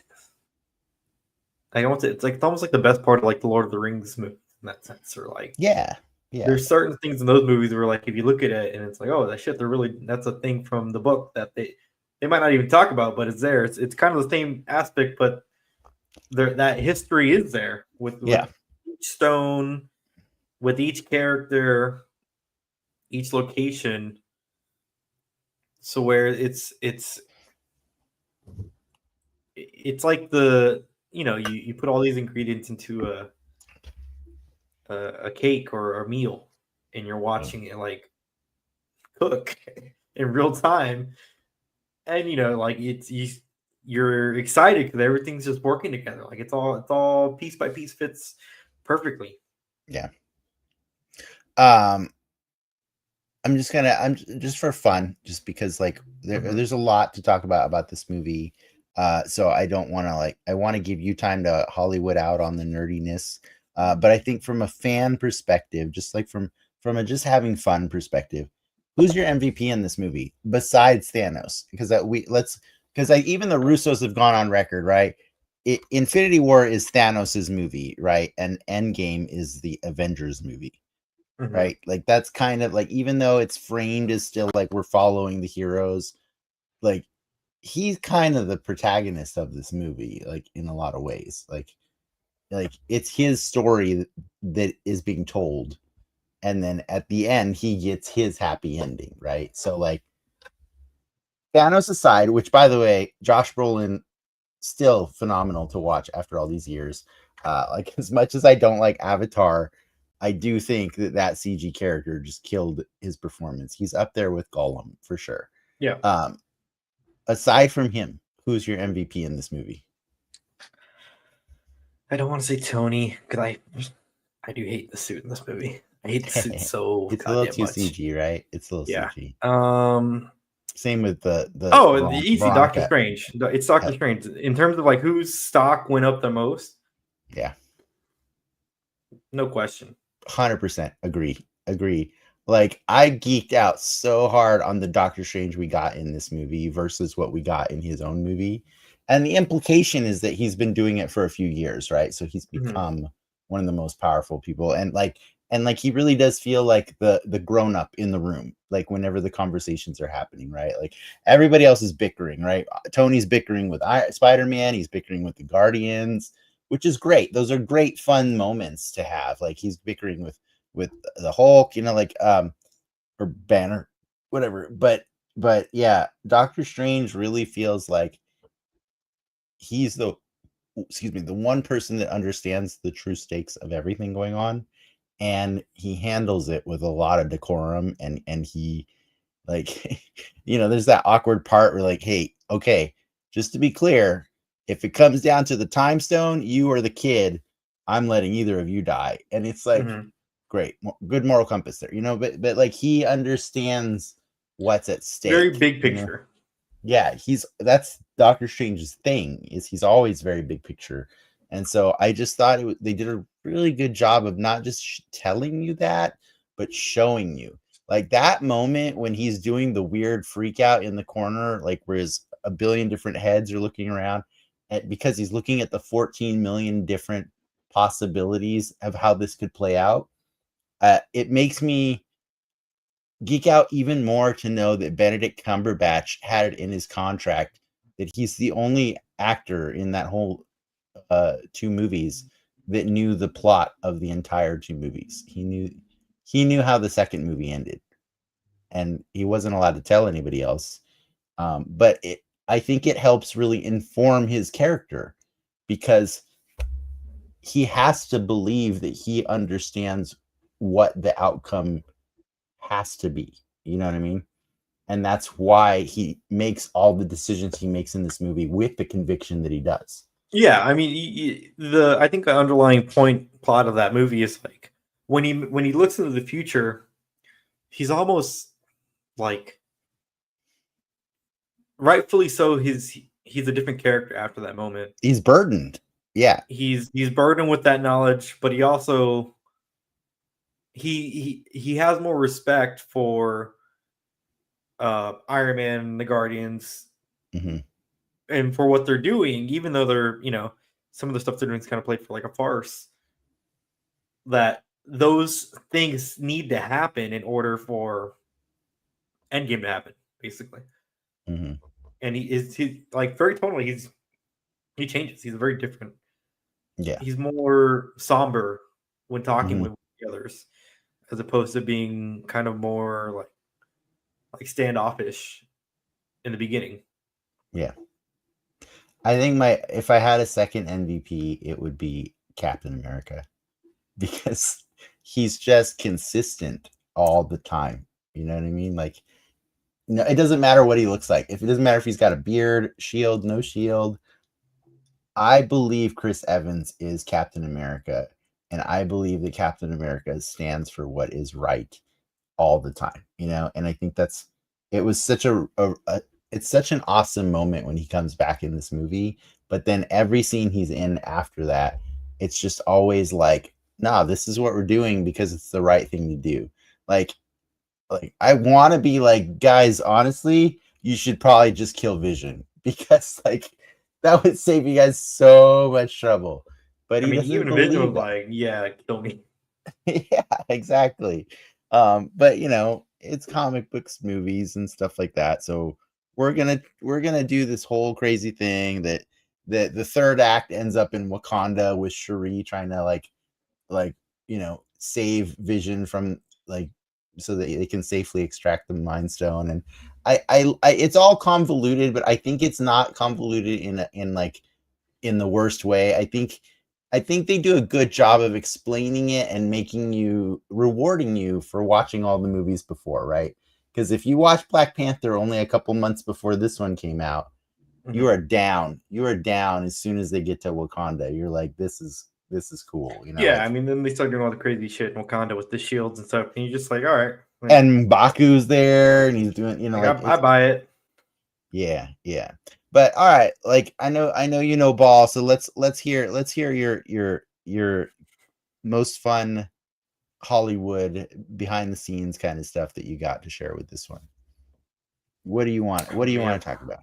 I don't it's like it's almost like the best part of like the Lord of the Rings movie in that sense. Or like Yeah. there's certain things in those movies where like if you look at it and it's like, oh that shit, that's a thing from the book that they might not even talk about, but it's there. It's kind of the same aspect, but that history is there with each stone, with each character, each location. So where it's like you put all these ingredients into a cake or a meal, and you're watching it like cook in real time, and like you're excited because everything's just working together. Like it's all piece by piece fits perfectly. Yeah. um I'm just for fun, just because like Mhm. there's a lot to talk about this movie. So I don't want to I want to give you time to Hollywood out on the nerdiness. But I think from a fan perspective, just like from a just having fun perspective, who's your MVP in this movie besides Thanos? Because even the Russos have gone on record, right? Infinity War is Thanos's movie, right? And Endgame is the Avengers movie, Mhm. right? Like that's kind of like, even though it's framed as still like we're following the heroes, like he's kind of the protagonist of this movie, like in a lot of ways. Like it's his story that is being told, and then at the end he gets his happy ending, right? So like Thanos aside, which by the way, Josh Brolin still phenomenal to watch after all these years. Like as much as I don't like Avatar, I do think that CG character just killed his performance. He's up there with Gollum for sure. Yeah. Um, Aside from him, who's your MVP in this movie? I don't want to say Tony because I do hate the suit in this movie. I hate the suit so It's a little goddamn too much. CG, right? It's a little Yeah. CG. Um. Same with the Oh, the easy Doctor Veronica. Strange. It's Doctor Strange in terms of like whose stock went up the most. Yeah, No question. 100% agree. Like I geeked out so hard on the Doctor Strange we got in this movie versus what we got in his own movie. And the implication is that he's been doing it for a few years, right? So he's Mhm. become one of the most powerful people, and he really does feel like the grown up in the room, like whenever the conversations are happening, right? Like everybody else is bickering, right? Tony's bickering with Spider-Man, he's bickering with the Guardians, which is great. Those are great fun moments to have. Like he's bickering with the Hulk, or Banner, whatever. But yeah, Doctor Strange really feels like he's the one person that understands the true stakes of everything going on, and he handles it with a lot of decorum, and Like, there's that awkward part where like, hey, okay, just to be clear, if it comes down to the time stone, you or the kid, I'm letting either of you die. And it's like, great, good moral compass there, but like he understands what's at Very stake, big picture. Yeah, that's Doctor Strange's thing, is he's always very big picture. And so I just thought they did a really good job of not just telling you that, but showing you. Like that moment when he's doing the weird freak out in the corner, like where a billion different heads are looking around, and because he's looking at the 14 million different possibilities of how this could play out. It makes me geek out even more to know that Benedict Cumberbatch had it in his contract that he's the only actor in that whole two movies that knew the plot of the entire two movies. He knew how the second movie ended, and he wasn't allowed to tell anybody else. But I think it helps really inform his character, because he has to believe that he understands what the outcome has to be. You know what I mean? And that's why he makes all the decisions he makes in this movie with the conviction that he does. Yeah, I mean, I think the underlying plot of that movie is like when he looks into the future, he's almost like, rightfully so, he's a different character after that moment. He's burdened. Yeah. He's burdened with that knowledge, but he also he has more respect for Iron Man and the Guardians, and for what they're doing, even though they're, some of the stuff they're doing is kind of played for like a farce. That those things need to happen in order for Endgame to happen, basically. And he like very totally. He changes. He's very different. Yeah. He's more somber when talking with the others, as opposed to being kind of more like standoffish in the beginning. Yeah. I think if I had a second MVP, it would be Captain America, because he's just consistent all the time. You know what I mean? Like, no, it doesn't matter what he looks like. It doesn't matter if he's got a beard, shield, no shield. I believe Chris Evans is Captain America, and I believe that Captain America stands for what is right all the time, and I think it was such it's such an awesome moment when he comes back in this movie, but then every scene he's in after that, it's just always like, nah, this is what we're doing because it's the right thing to do. Like I want to be like, guys, honestly, you should probably just kill Vision, because like that would save you guys so much trouble. But he doesn't even Vision was believe that. like, "Yeah, kill me." Yeah, exactly. But it's comic books, movies, and stuff like that. So we're gonna do this whole crazy thing that the third act ends up in Wakanda with Shuri trying to like save Vision from, like, so that they can safely extract the Mind Stone. And I it's all convoluted, but I think it's not convoluted in the worst way. I think they do a good job of explaining it and rewarding you for watching all the movies before, right? Because if you watch Black Panther only a couple months before this one came out, you are down. You are down as soon as they get to Wakanda. You're like, this is cool, Yeah, I mean, then they start doing all the crazy shit in Wakanda with the shields and stuff, and you're just like, all right. And Baku's there, and he's doing, I buy it. Yeah. But all right, like I know ball, so let's hear your most fun Hollywood behind the scenes kind of stuff that you got to share with this one. What do you want? What do you want to talk about?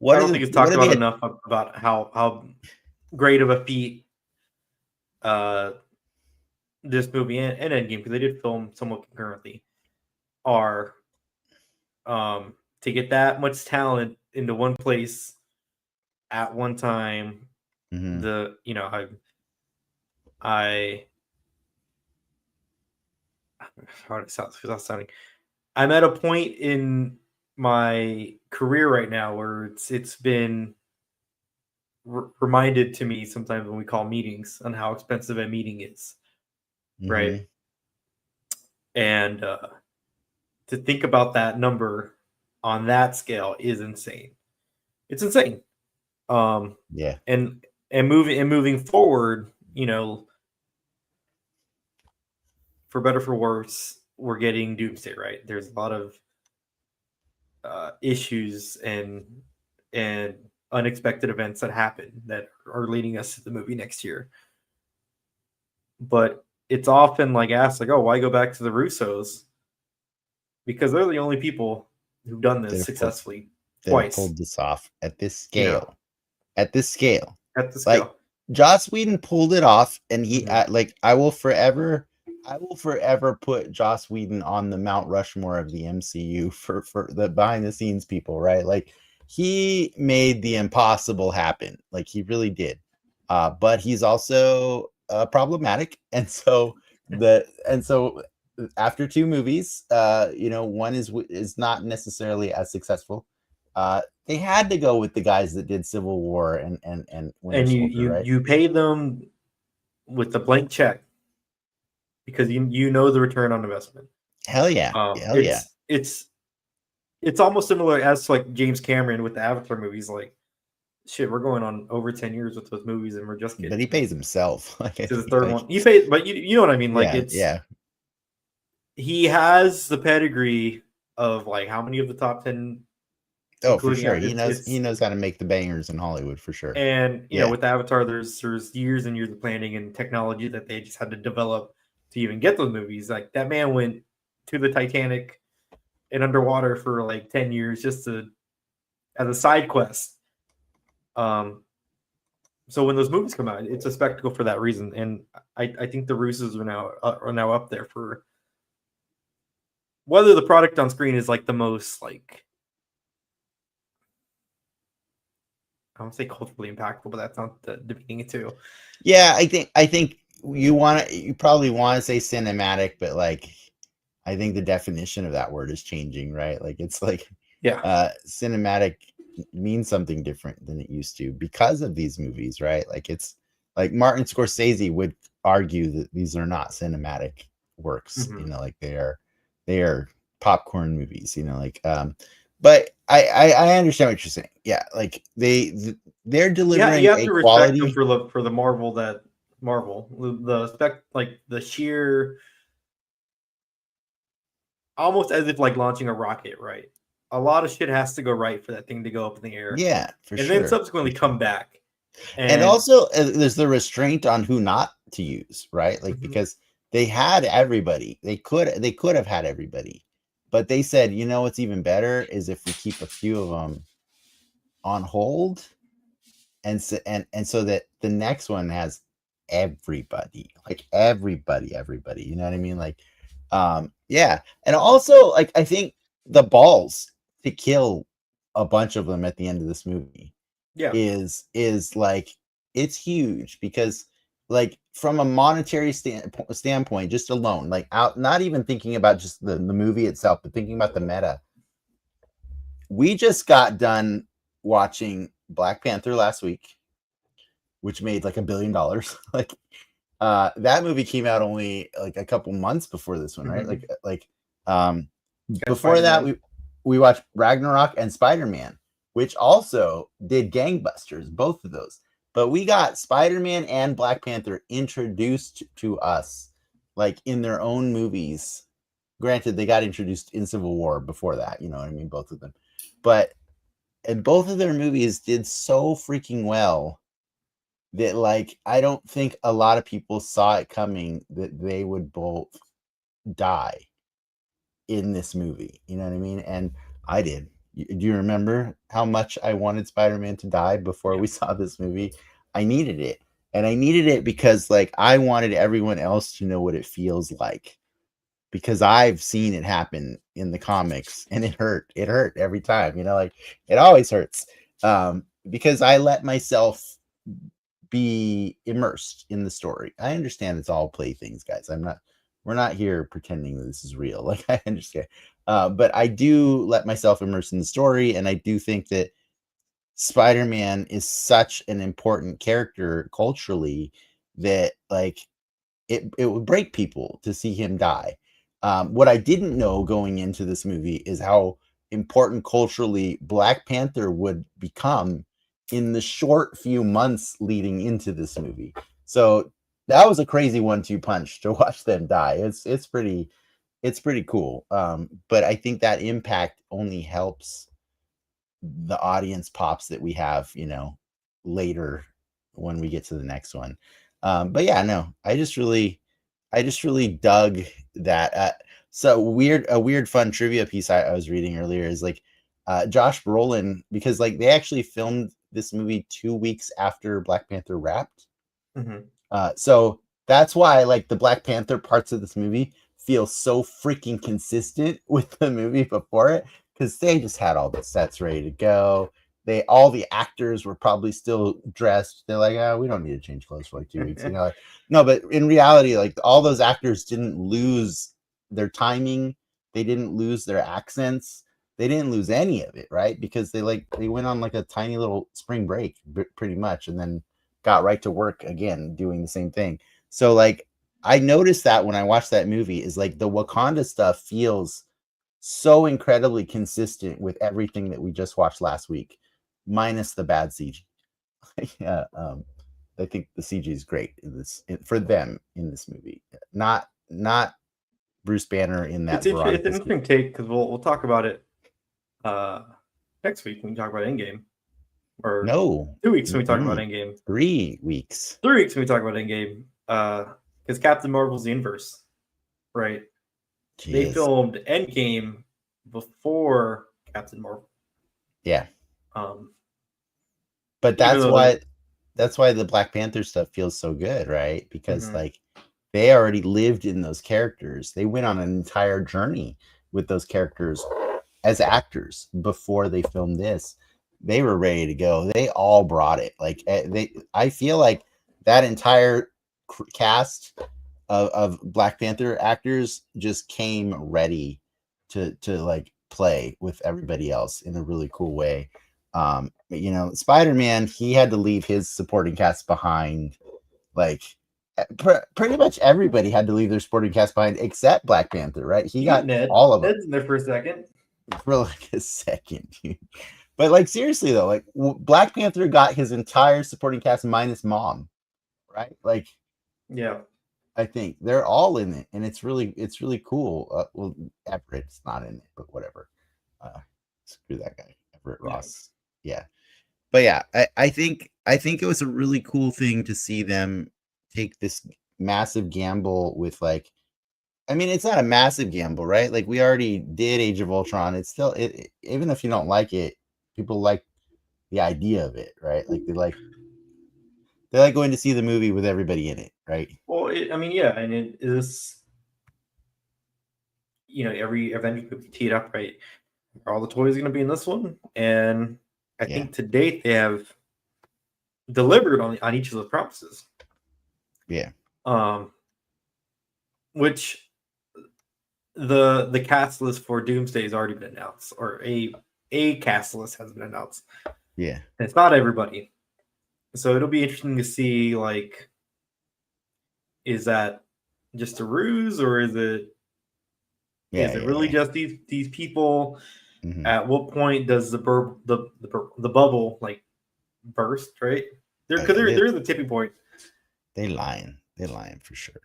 I don't think it's talked about enough about how great of a feat this movie and Endgame, because they did film somewhat concurrently, are to get that much talent into one place at one time. The I how it sounds without sounding. I'm at a point in my career right now where it's been reminded to me sometimes when we call meetings on how expensive a meeting is, right? And to think about that number on that scale is insane. It's insane. Yeah. And moving forward, for better for worse, we're getting Doomsday, right? There's a lot of issues and unexpected events that happen that are leading us to the movie next year. But it's often like asked, like, oh, why go back to the Russos? Because they're the only people who've done this successfully that have twice. pulled this off at this scale. At this scale. Like, Joss Whedon pulled it off, and he I will forever put Joss Whedon on the Mount Rushmore of the MCU for the behind the scenes people, right? Like, he made the impossible happen. Like, he really did. But he's also problematic, and so after 2 movies, one is not necessarily as successful. They had to go with the guys that did Civil War and Winter Soldier, right? You pay them with the blank check because you know the return on investment. Hell yeah. Hell yeah. It's almost similar as to like James Cameron with the Avatar movies. Like, shit, we're going on over 10 years with those movies, and we're just getting. But he pays himself. To the third one, you pay, but you know what I mean. Like, he has the pedigree of like how many of the top 10. Oh, for sure. He knows how to make the bangers in Hollywood, for sure. And you know, with Avatar, there's years and years of planning and technology that they just had to develop to even get those movies. Like, that man went to the Titanic and underwater for like 10 years just as a side quest. So when those movies come out, it's a spectacle for that reason. And I think the Russos are now up there for whether the product on screen is like the most like, I don't say culturally impactful, but that's not debating it too. Yeah, I think you probably want to say cinematic, but like, I think the definition of that word is changing, right? Like, it's like, cinematic means something different than it used to because of these movies, right? Like, it's like Martin Scorsese would argue that these are not cinematic works, like they are popcorn movies, like, but I understand what you're saying. Yeah, like they're delivering you have to a respect quality them for the Marvel the sheer, almost as if like launching a rocket, right? A lot of shit has to go right for that thing to go up in the air. Yeah, for sure. And then subsequently come back. And also there's the restraint on who not to use, right? Like, because they had everybody. They could have had everybody. But they said, what's even better is if we keep a few of them on hold, and so that the next one has everybody, like everybody, you know what I mean? Like, yeah. And also, like, I think the balls to kill a bunch of them at the end of this movie is like, it's huge, because like, from a monetary standpoint, just alone, like, not even thinking about just the movie itself, but thinking about the meta. We just got done watching Black Panther last week, which made like $1 billion. Like, that movie came out only like a couple months before this one, right? Before that, we watched Ragnarok and Spider-Man, which also did gangbusters, both of those. But we got Spider-Man and Black Panther introduced to us like in their own movies. Granted, they got introduced in Civil War before that, you know what I mean? Both of them. And both of their movies did so freaking well that, like, I don't think a lot of people saw it coming that they would both die in this movie. You know what I mean? And I did. Do you remember how much I wanted Spider-Man to die before we saw this movie? I needed it. And I needed it because, like, I wanted everyone else to know what it feels like. Because I've seen it happen in the comics, and it hurt. It hurt every time, like, it always hurts. Because I let myself be immersed in the story. I understand it's all playthings, guys. We're not here pretending that this is real. Like, I understand. But I do let myself immerse in the story, and I do think that Spider-Man is such an important character culturally that, like, it would break people to see him die. What I didn't know going into this movie is how important culturally Black Panther would become in the short few months leading into this movie. So that was a crazy 1-2 punch to watch them die. It's pretty cool. But I think that impact only helps the audience pops that we have, later when we get to the next one. But yeah, no, I just really dug that. So a weird fun trivia piece I was reading earlier is like Josh Brolin, because like they actually filmed this movie 2 weeks after Black Panther wrapped. So that's why like the Black Panther parts of this movie feel so freaking consistent with the movie before it, because they just had all the sets ready to go. All the actors were probably still dressed. They're like, oh, we don't need to change clothes for like 2 weeks. Like, no, but in reality, like all those actors didn't lose their timing. They didn't lose their accents. They didn't lose any of it, right? Because they went on like a tiny little spring break pretty much, and then got right to work again doing the same thing. So like I noticed that when I watched that movie is like the Wakanda stuff feels so incredibly consistent with everything that we just watched last week, minus the bad CG. Yeah, I think the CG is great for them in this movie. Not Bruce Banner in that. It's an interesting take because we'll talk about it next week when we talk about Endgame. Or no, 2 weeks when we talk about Endgame. 3 weeks. 3 weeks when we talk about Endgame. Because Captain Marvel's the inverse, right? Jeez. They filmed Endgame before Captain Marvel. Yeah. But that's why the Black Panther stuff feels so good, right? Because like they already lived in those characters. They went on an entire journey with those characters as actors before they filmed this. They were ready to go. They all brought it. Like I feel like that entire cast of Black Panther actors just came ready to like play with everybody else in a really cool way. Spider-Man, he had to leave his supporting cast behind. Like pretty much everybody had to leave their supporting cast behind except Black Panther, right? He got Ned. All of them. Ned's in there for a second. For like a second, dude. But like seriously though, like Black Panther got his entire supporting cast minus Mom, right? Like, yeah, I think they're all in it, and it's really cool. Well, Everett's not in it, but whatever. Screw that guy, Everett Ross. Yeah, but yeah, I think it was a really cool thing to see them take this massive gamble with like. I mean, it's not a massive gamble, right? Like we already did Age of Ultron. It's still even if you don't like it, people like the idea of it, right? Like they like going to see the movie with everybody in it, right? Well, yeah, and it is, every Avengers movie teed up, right? Are all the toys going to be in this one? And I think to date they have delivered on each of those promises. Yeah. Which the cast list for Doomsday has already been announced, or a cast list has been announced. Yeah. And it's not everybody. So it'll be interesting to see, like, is that just a ruse, or is it really just these people? Mm-hmm. At what point does the bubble like burst? Right? They're the tipping point. They lying for sure.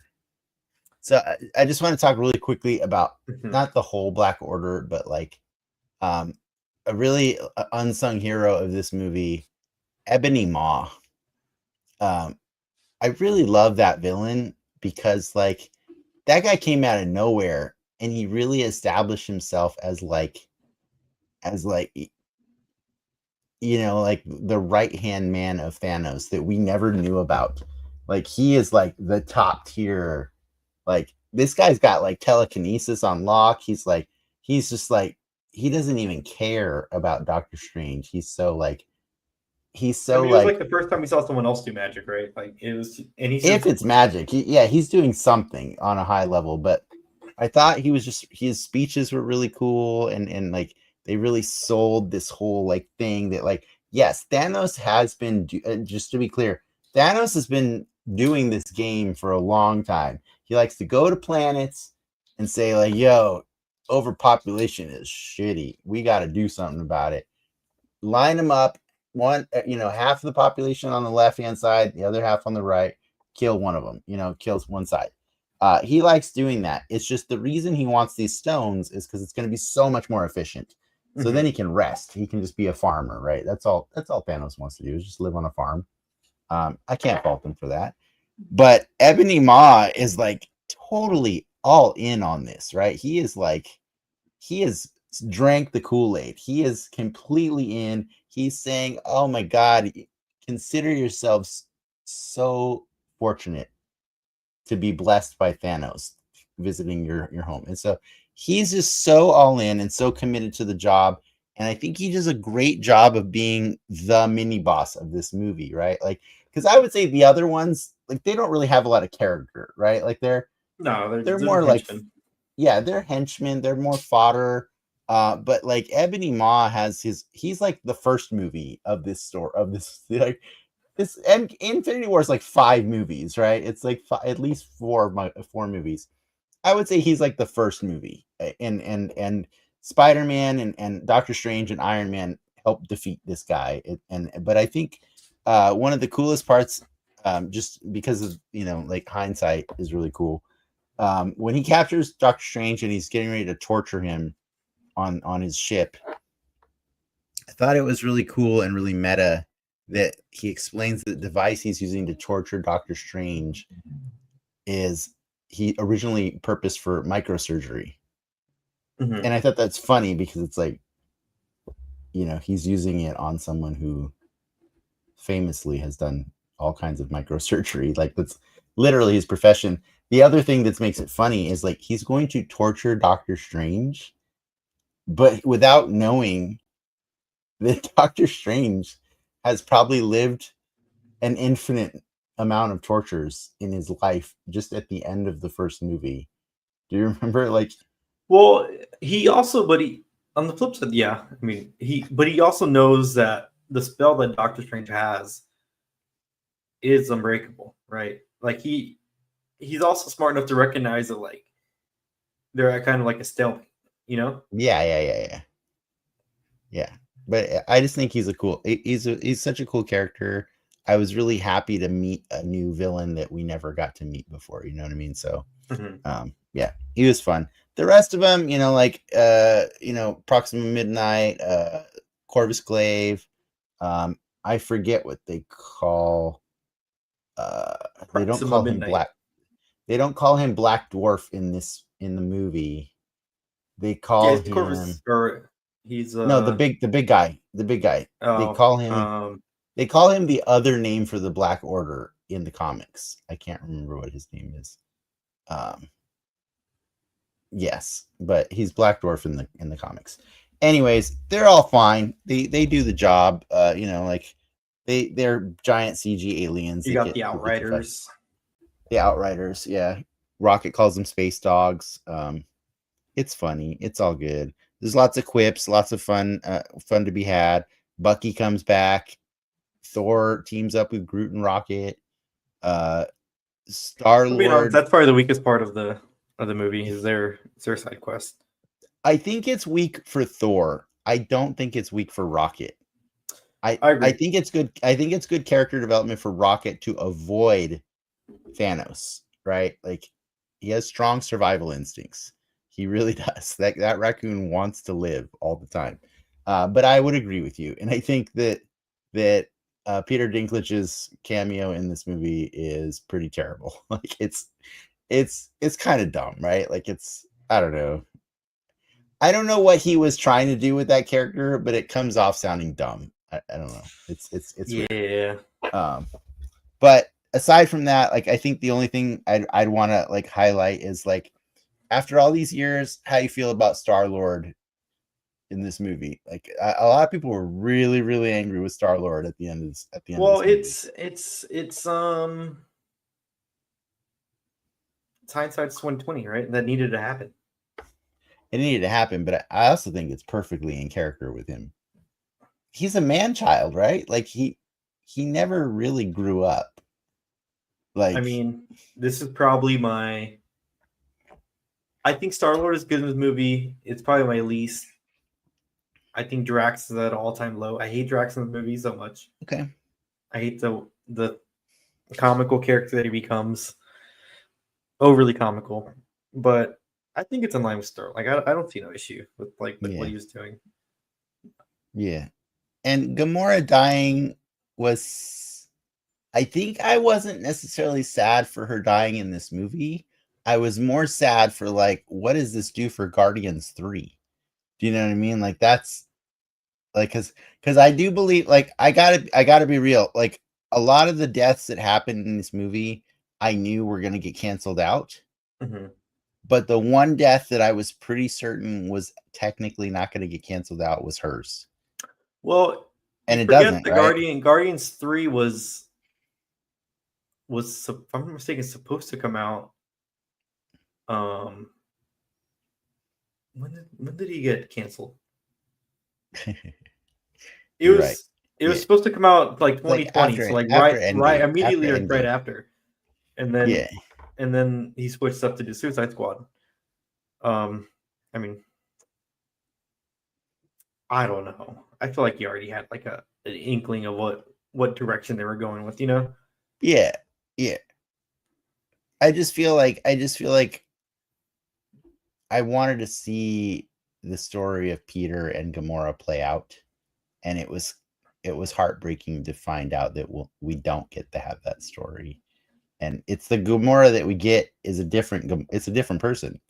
So I just want to talk really quickly about not the whole Black Order, but like a really unsung hero of this movie, Ebony Maw. I really love that villain because like that guy came out of nowhere and he really established himself as like the right-hand man of Thanos that we never knew about. Like he is like the top tier. Like this guy's got like telekinesis on lock. He's just like he doesn't even care about Doctor Strange. It was like the first time we saw someone else do magic, right? Like it was, and it's magic, he's doing something on a high level. But I thought his speeches were really cool, and like they really sold this whole like thing that like yes, Thanos has been just to be clear, Thanos has been doing this game for a long time. He likes to go to planets and say like, "Yo, overpopulation is shitty. We got to do something about it." Line them up, half of the population on the left hand side, the other half on the right. Kill one of them. Kills one side. He likes doing that. It's just the reason he wants these stones is because it's going to be so much more efficient. So then he can rest. He can just be a farmer, right? That's all Thanos wants to do is just live on a farm. I can't fault him for that. But Ebony Maw is like totally all in on this, right? He has drank the Kool-Aid. He is completely in. He's saying, "Oh my God, consider yourselves so fortunate to be blessed by Thanos visiting your home." And so he's just so all in and so committed to the job. And I think he does a great job of being the mini boss of this movie, right? Like, because I would say the other ones, like, they don't really have a lot of character, right? Like they're more like, yeah, they're henchmen, they're more fodder. But like Ebony Maw he's like the first movie of this story of this like this, and Infinity War is like 5 movies, right? It's like at least 4 movies. I would say he's like the first movie, and Spider-Man and Doctor Strange and Iron Man help defeat this guy. But I think one of the coolest parts, just because of like hindsight, is really cool. When he captures Doctor Strange and he's getting ready to torture him on his ship, I thought it was really cool and really meta that he explains the device he's using to torture Doctor Strange is he originally purposed for microsurgery. And I thought that's funny because it's like, he's using it on someone who famously has done all kinds of microsurgery. Like, that's literally his profession. The other thing that makes it funny is like he's going to torture Doctor Strange, but without knowing that Doctor Strange has probably lived an infinite amount of tortures in his life just at the end of the first movie. Do you remember? Like, well, on the flip side, yeah. I mean, he also knows that the spell that Doctor Strange has is unbreakable, right? Like he's also smart enough to recognize that like they're at kind of like a stalemate, Yeah. But I just think he's such a cool character. I was really happy to meet a new villain that we never got to meet before. You know what I mean? So, yeah, he was fun. The rest of them, Proxima Midnight, Corvus Glaive. I forget what they call. They don't call him Black. They don't call him Black Dwarf in the movie. They call him Corvus, or he's no, the big guy. The big guy. Oh, they call him. They call him the other name for the Black Order in the comics. I can't remember what his name is. Yes, but he's Black Dwarf in the comics. Anyways, they're all fine. They do the job. Like they're giant CG aliens. You got the Outriders. The Outriders, yeah. Rocket calls them space dogs. It's funny. It's all good. There's lots of quips, lots of fun to be had. Bucky comes back. Thor teams up with Groot and Rocket. Star-Lord. That's probably the weakest part of the movie is their side quest. I think it's weak for Thor. I don't think it's weak for Rocket. I think it's good. I think it's good character development for Rocket to avoid Thanos, right? Like, he has strong survival instincts. He really does. That raccoon wants to live all the time. But I would agree with you, and I think that Peter Dinklage's cameo in this movie is pretty terrible. Like, it's kind of dumb, right? Like, I don't know. I don't know what he was trying to do with that character, but it comes off sounding dumb. I don't know. It's yeah. Weird. But aside from that, like, I think the only thing I'd want to like highlight is like, after all these years, how you feel about Star-Lord in this movie. Like, a lot of people were really, really angry with Star-Lord at the end. Well, it's hindsight's 2020, right? That needed to happen. It needed to happen, but I also think it's perfectly in character with him. He's a man-child, right? Like, he never really grew up. Like, I mean, this is probably I think Star-Lord is good in this movie. It's probably my least. I think Drax is at an all-time low. I hate Drax in the movie so much. Okay. I hate the comical character that he becomes. Overly comical. But I think it's in line with Star. Like I don't see no issue with what he was doing. Yeah. And Gamora dying was, I think I wasn't necessarily sad for her dying in this movie. I was more sad for like, what does this do for Guardians 3? Do you know what I mean? Like that's like because I do believe like I gotta be real. Like a lot of the deaths that happened in this movie, I knew were gonna get canceled out. Mm-hmm. But the one death that I was pretty certain was technically not going to get canceled out was hers. Well, and it doesn't. The right? Guardians 3 was if I'm not mistaken supposed to come out. When did he get canceled? It was supposed to come out like 2020, so like right immediately right after, and then he switched up to do Suicide Squad. I mean, I don't know. I feel like he already had like an inkling of what direction they were going with, you know? Yeah. I just feel like I wanted to see the story of Peter and Gamora play out, and it was heartbreaking to find out that we don't get to have that story. And it's the Gamora that we get is a different person.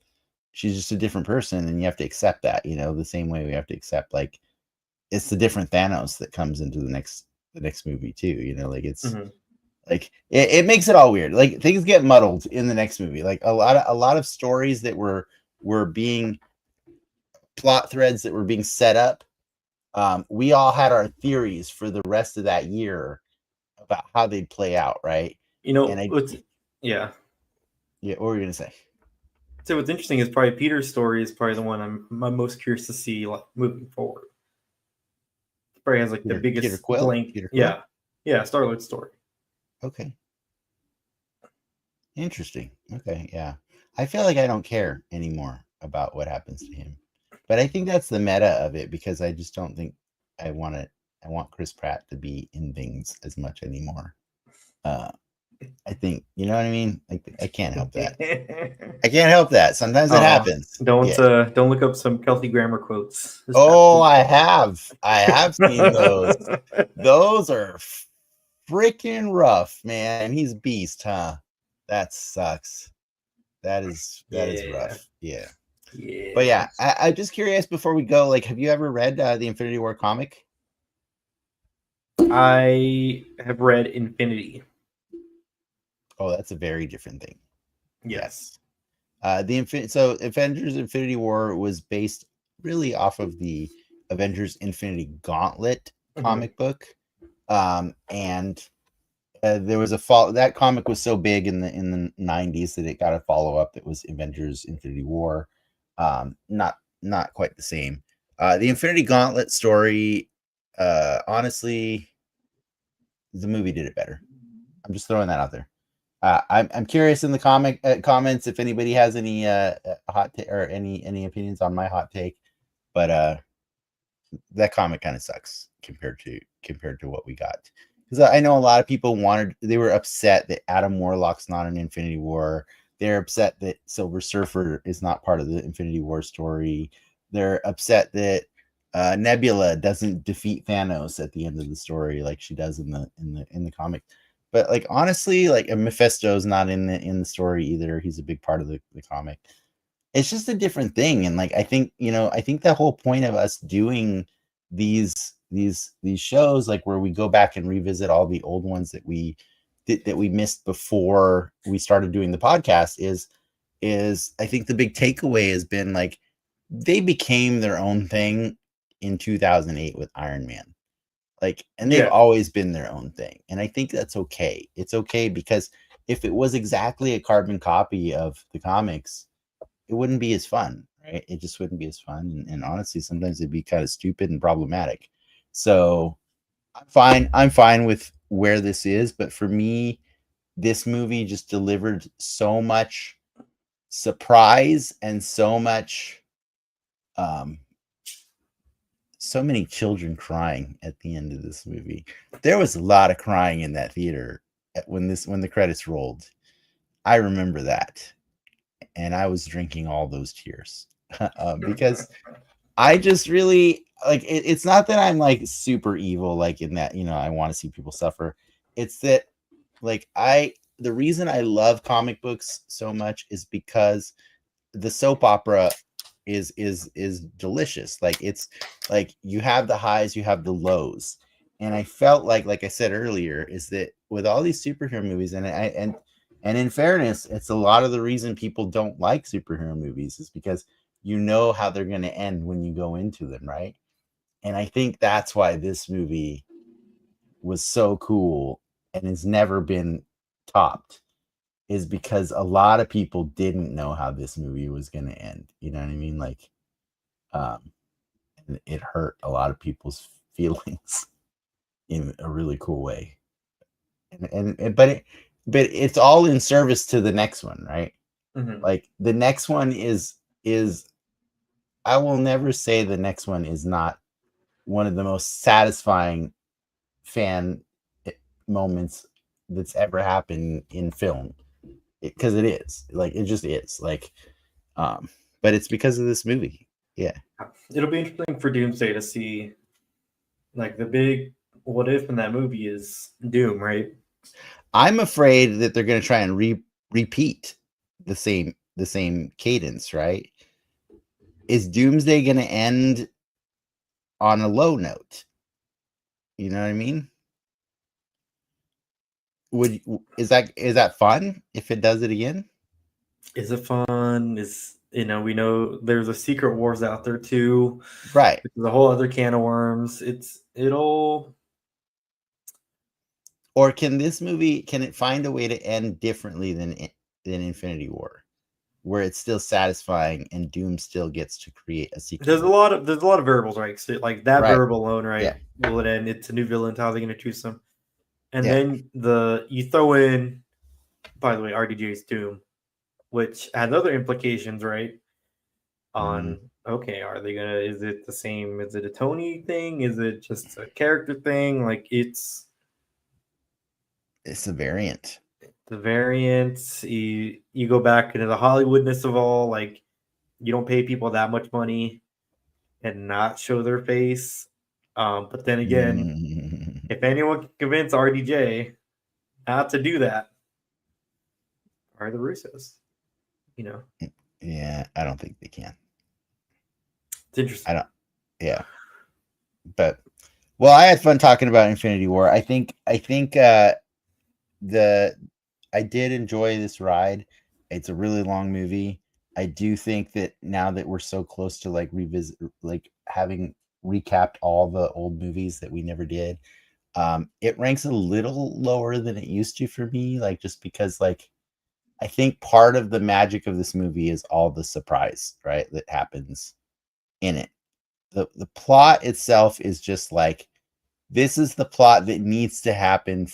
She's just a different person, and you have to accept that, the same way we have to accept like it's the different Thanos that comes into the next movie too, like it's like it makes it all weird. Like things get muddled in the next movie. Like a lot of stories that were being plot threads that were being set up. We all had our theories for the rest of that year about how they'd play out, right? Yeah. What were you gonna say? So what's interesting is probably Peter's story is probably the one I'm most curious to see like moving forward. It probably has like the biggest blank. Yeah, Star-Lord's story. Okay. Interesting. Okay, yeah. I feel like I don't care anymore about what happens to him. But I think that's the meta of it because I just don't think I want Chris Pratt to be in things as much anymore. I think, you know what I mean? Like I can't help that. I can't help that. Sometimes it happens. Don't look up some Kelsey Grammer quotes. I have seen those. Those are freaking rough, man. He's beast, huh? That sucks. That is rough. Yeah. But yeah, I'm just curious before we go, like, have you ever read the Infinity War comic? I have read Infinity. Oh, that's a very different thing. Yes. So Avengers Infinity War was based really off of the Avengers Infinity Gauntlet comic book. And there was that comic was so big in the 90s that it got a follow-up that was Avengers Infinity War. Not quite the same. The Infinity Gauntlet story, honestly, the movie did it better. I'm just throwing that out there. I'm curious in the comments if anybody has any hot or any opinions on my hot take, but that comic kind of sucks compared to what we got. Because I know a lot of people they were upset that Adam Warlock's not in Infinity War. They're upset that Silver Surfer is not part of the Infinity War story. They're upset that Nebula doesn't defeat Thanos at the end of the story like she does in the comic. But like honestly, like Mephisto's not in the story either. He's a big part of the comic. It's just a different thing, and like I think the whole point of us doing these shows, like where we go back and revisit all the old ones that we missed before we started doing the podcast, is I think the big takeaway has been like they became their own thing in 2008 with Iron Man. Like, and they've always been their own thing. And I think that's okay. It's okay because if it was exactly a carbon copy of the comics, it wouldn't be as fun, right? It just wouldn't be as fun. And honestly, sometimes it'd be kind of stupid and problematic. So I'm fine with where this is. But for me, this movie just delivered so much surprise and so much so many children crying at the end of this movie. There was a lot of crying in that theater when the credits rolled. I remember that, and I was drinking all those tears because I just really like it. It's not that I'm like super evil, like in that, I want to see people suffer. It's that like the reason I love comic books so much is because the soap opera is delicious. Like it's like you have the highs, you have the lows. And I felt like I said earlier, is that with all these superhero movies, and in fairness, it's a lot of the reason people don't like superhero movies is because you know how they're going to end when you go into them, right? And I think that's why this movie was so cool and has never been topped, is because a lot of people didn't know how this movie was going to end. You know what I mean? Like, and it hurt a lot of people's feelings in a really cool way. But it's all in service to the next one, right? Mm-hmm. Like the next one is I will never say the next one is not one of the most satisfying fan moments that's ever happened in film, because it is, like, it just is, like, but it's because of this movie. Yeah, It'll be interesting for Doomsday to see, like, the big what if in that movie is Doom, right? I'm afraid that they're going to try and repeat the same cadence, right? Is Doomsday going to end on a low note? You know what I mean? Is that fun if it does it again? Is it fun? We know there's a Secret Wars out there too. Right. There's a whole other can of worms. It'll. Or can it find a way to end differently than Infinity War, where it's still satisfying and Doom still gets to create a sequel? There's a lot of variables, right? So, like that Right. variable alone, right? Yeah. Will it end? It's a new villain. How are they going to choose them? And Yeah. then you throw in, by the way, RDJ's Doom, which has other implications, right? On okay, are they gonna? Is it the same? Is it a Tony thing? Is it just a character thing? Like it's a variant. the variants. You go back into the Hollywoodness of all. Like you don't pay people that much money and not show their face. But then again, if anyone can convince RDJ not to do that, are the Russos. Yeah, I don't think they can. It's interesting. Yeah. But well, I had fun talking about Infinity War. I think I did enjoy this ride. It's a really long movie. I do think that now that we're so close to like revisit, like having recapped all the old movies that we never did, it ranks a little lower than it used to for me. Like just because, like, I think part of the magic of this movie is all the surprise, right, that happens in it. The plot itself is just like, this is the plot that needs to happen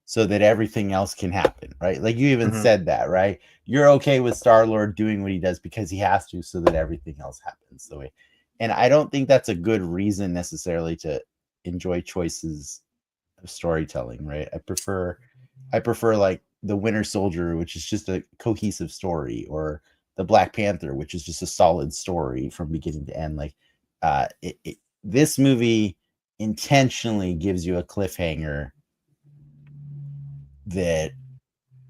so that everything else can happen, right? Like you even said that, right? You're okay with Star-Lord doing what he does because he has to, so that everything else happens the way. And I don't think that's a good reason necessarily to enjoy choices of storytelling, right? I prefer like the Winter Soldier, which is just a cohesive story, or the Black Panther, which is just a solid story from beginning to end. Like this movie intentionally gives you a cliffhanger that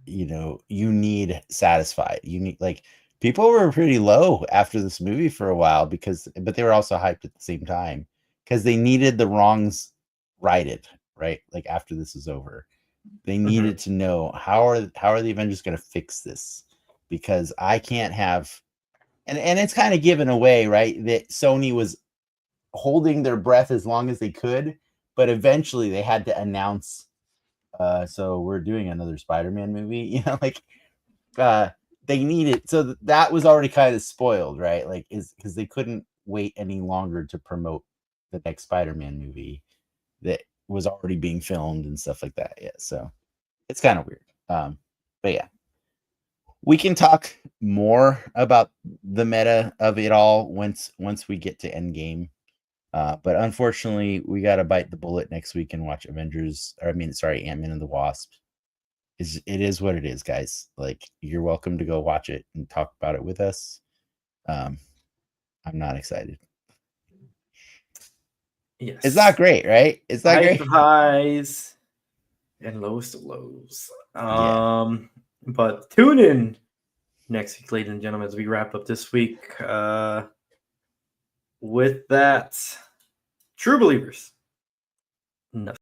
you need satisfied. You need, like, people were pretty low after this movie for a while but they were also hyped at the same time because they needed the wrongs righted, right? Like after this is over, they needed to know how are the Avengers going to fix this, because I can't have, and it's kind of given away, right, that Sony was holding their breath as long as they could, but eventually they had to announce, so we're doing another Spider-Man movie, like they needed, so that was already kind of spoiled, right? Like, is because they couldn't wait any longer to promote the next Spider-Man movie that was already being filmed and stuff like that. Yeah, so it's kind of weird. But yeah, We can talk more about the meta of it all once we get to Endgame. But unfortunately, we got to bite the bullet next week and watch Avengers. Or I mean, sorry, Ant-Man and the Wasp. It is what it is, guys. Like, you're welcome to go watch it and talk about it with us. I'm not excited. Yes. It's not great, right? It's not Highs great. of highs and lowest of lows. Yeah. But tune in next week, ladies and gentlemen, as we wrap up this week. With that, true believers. Nothing.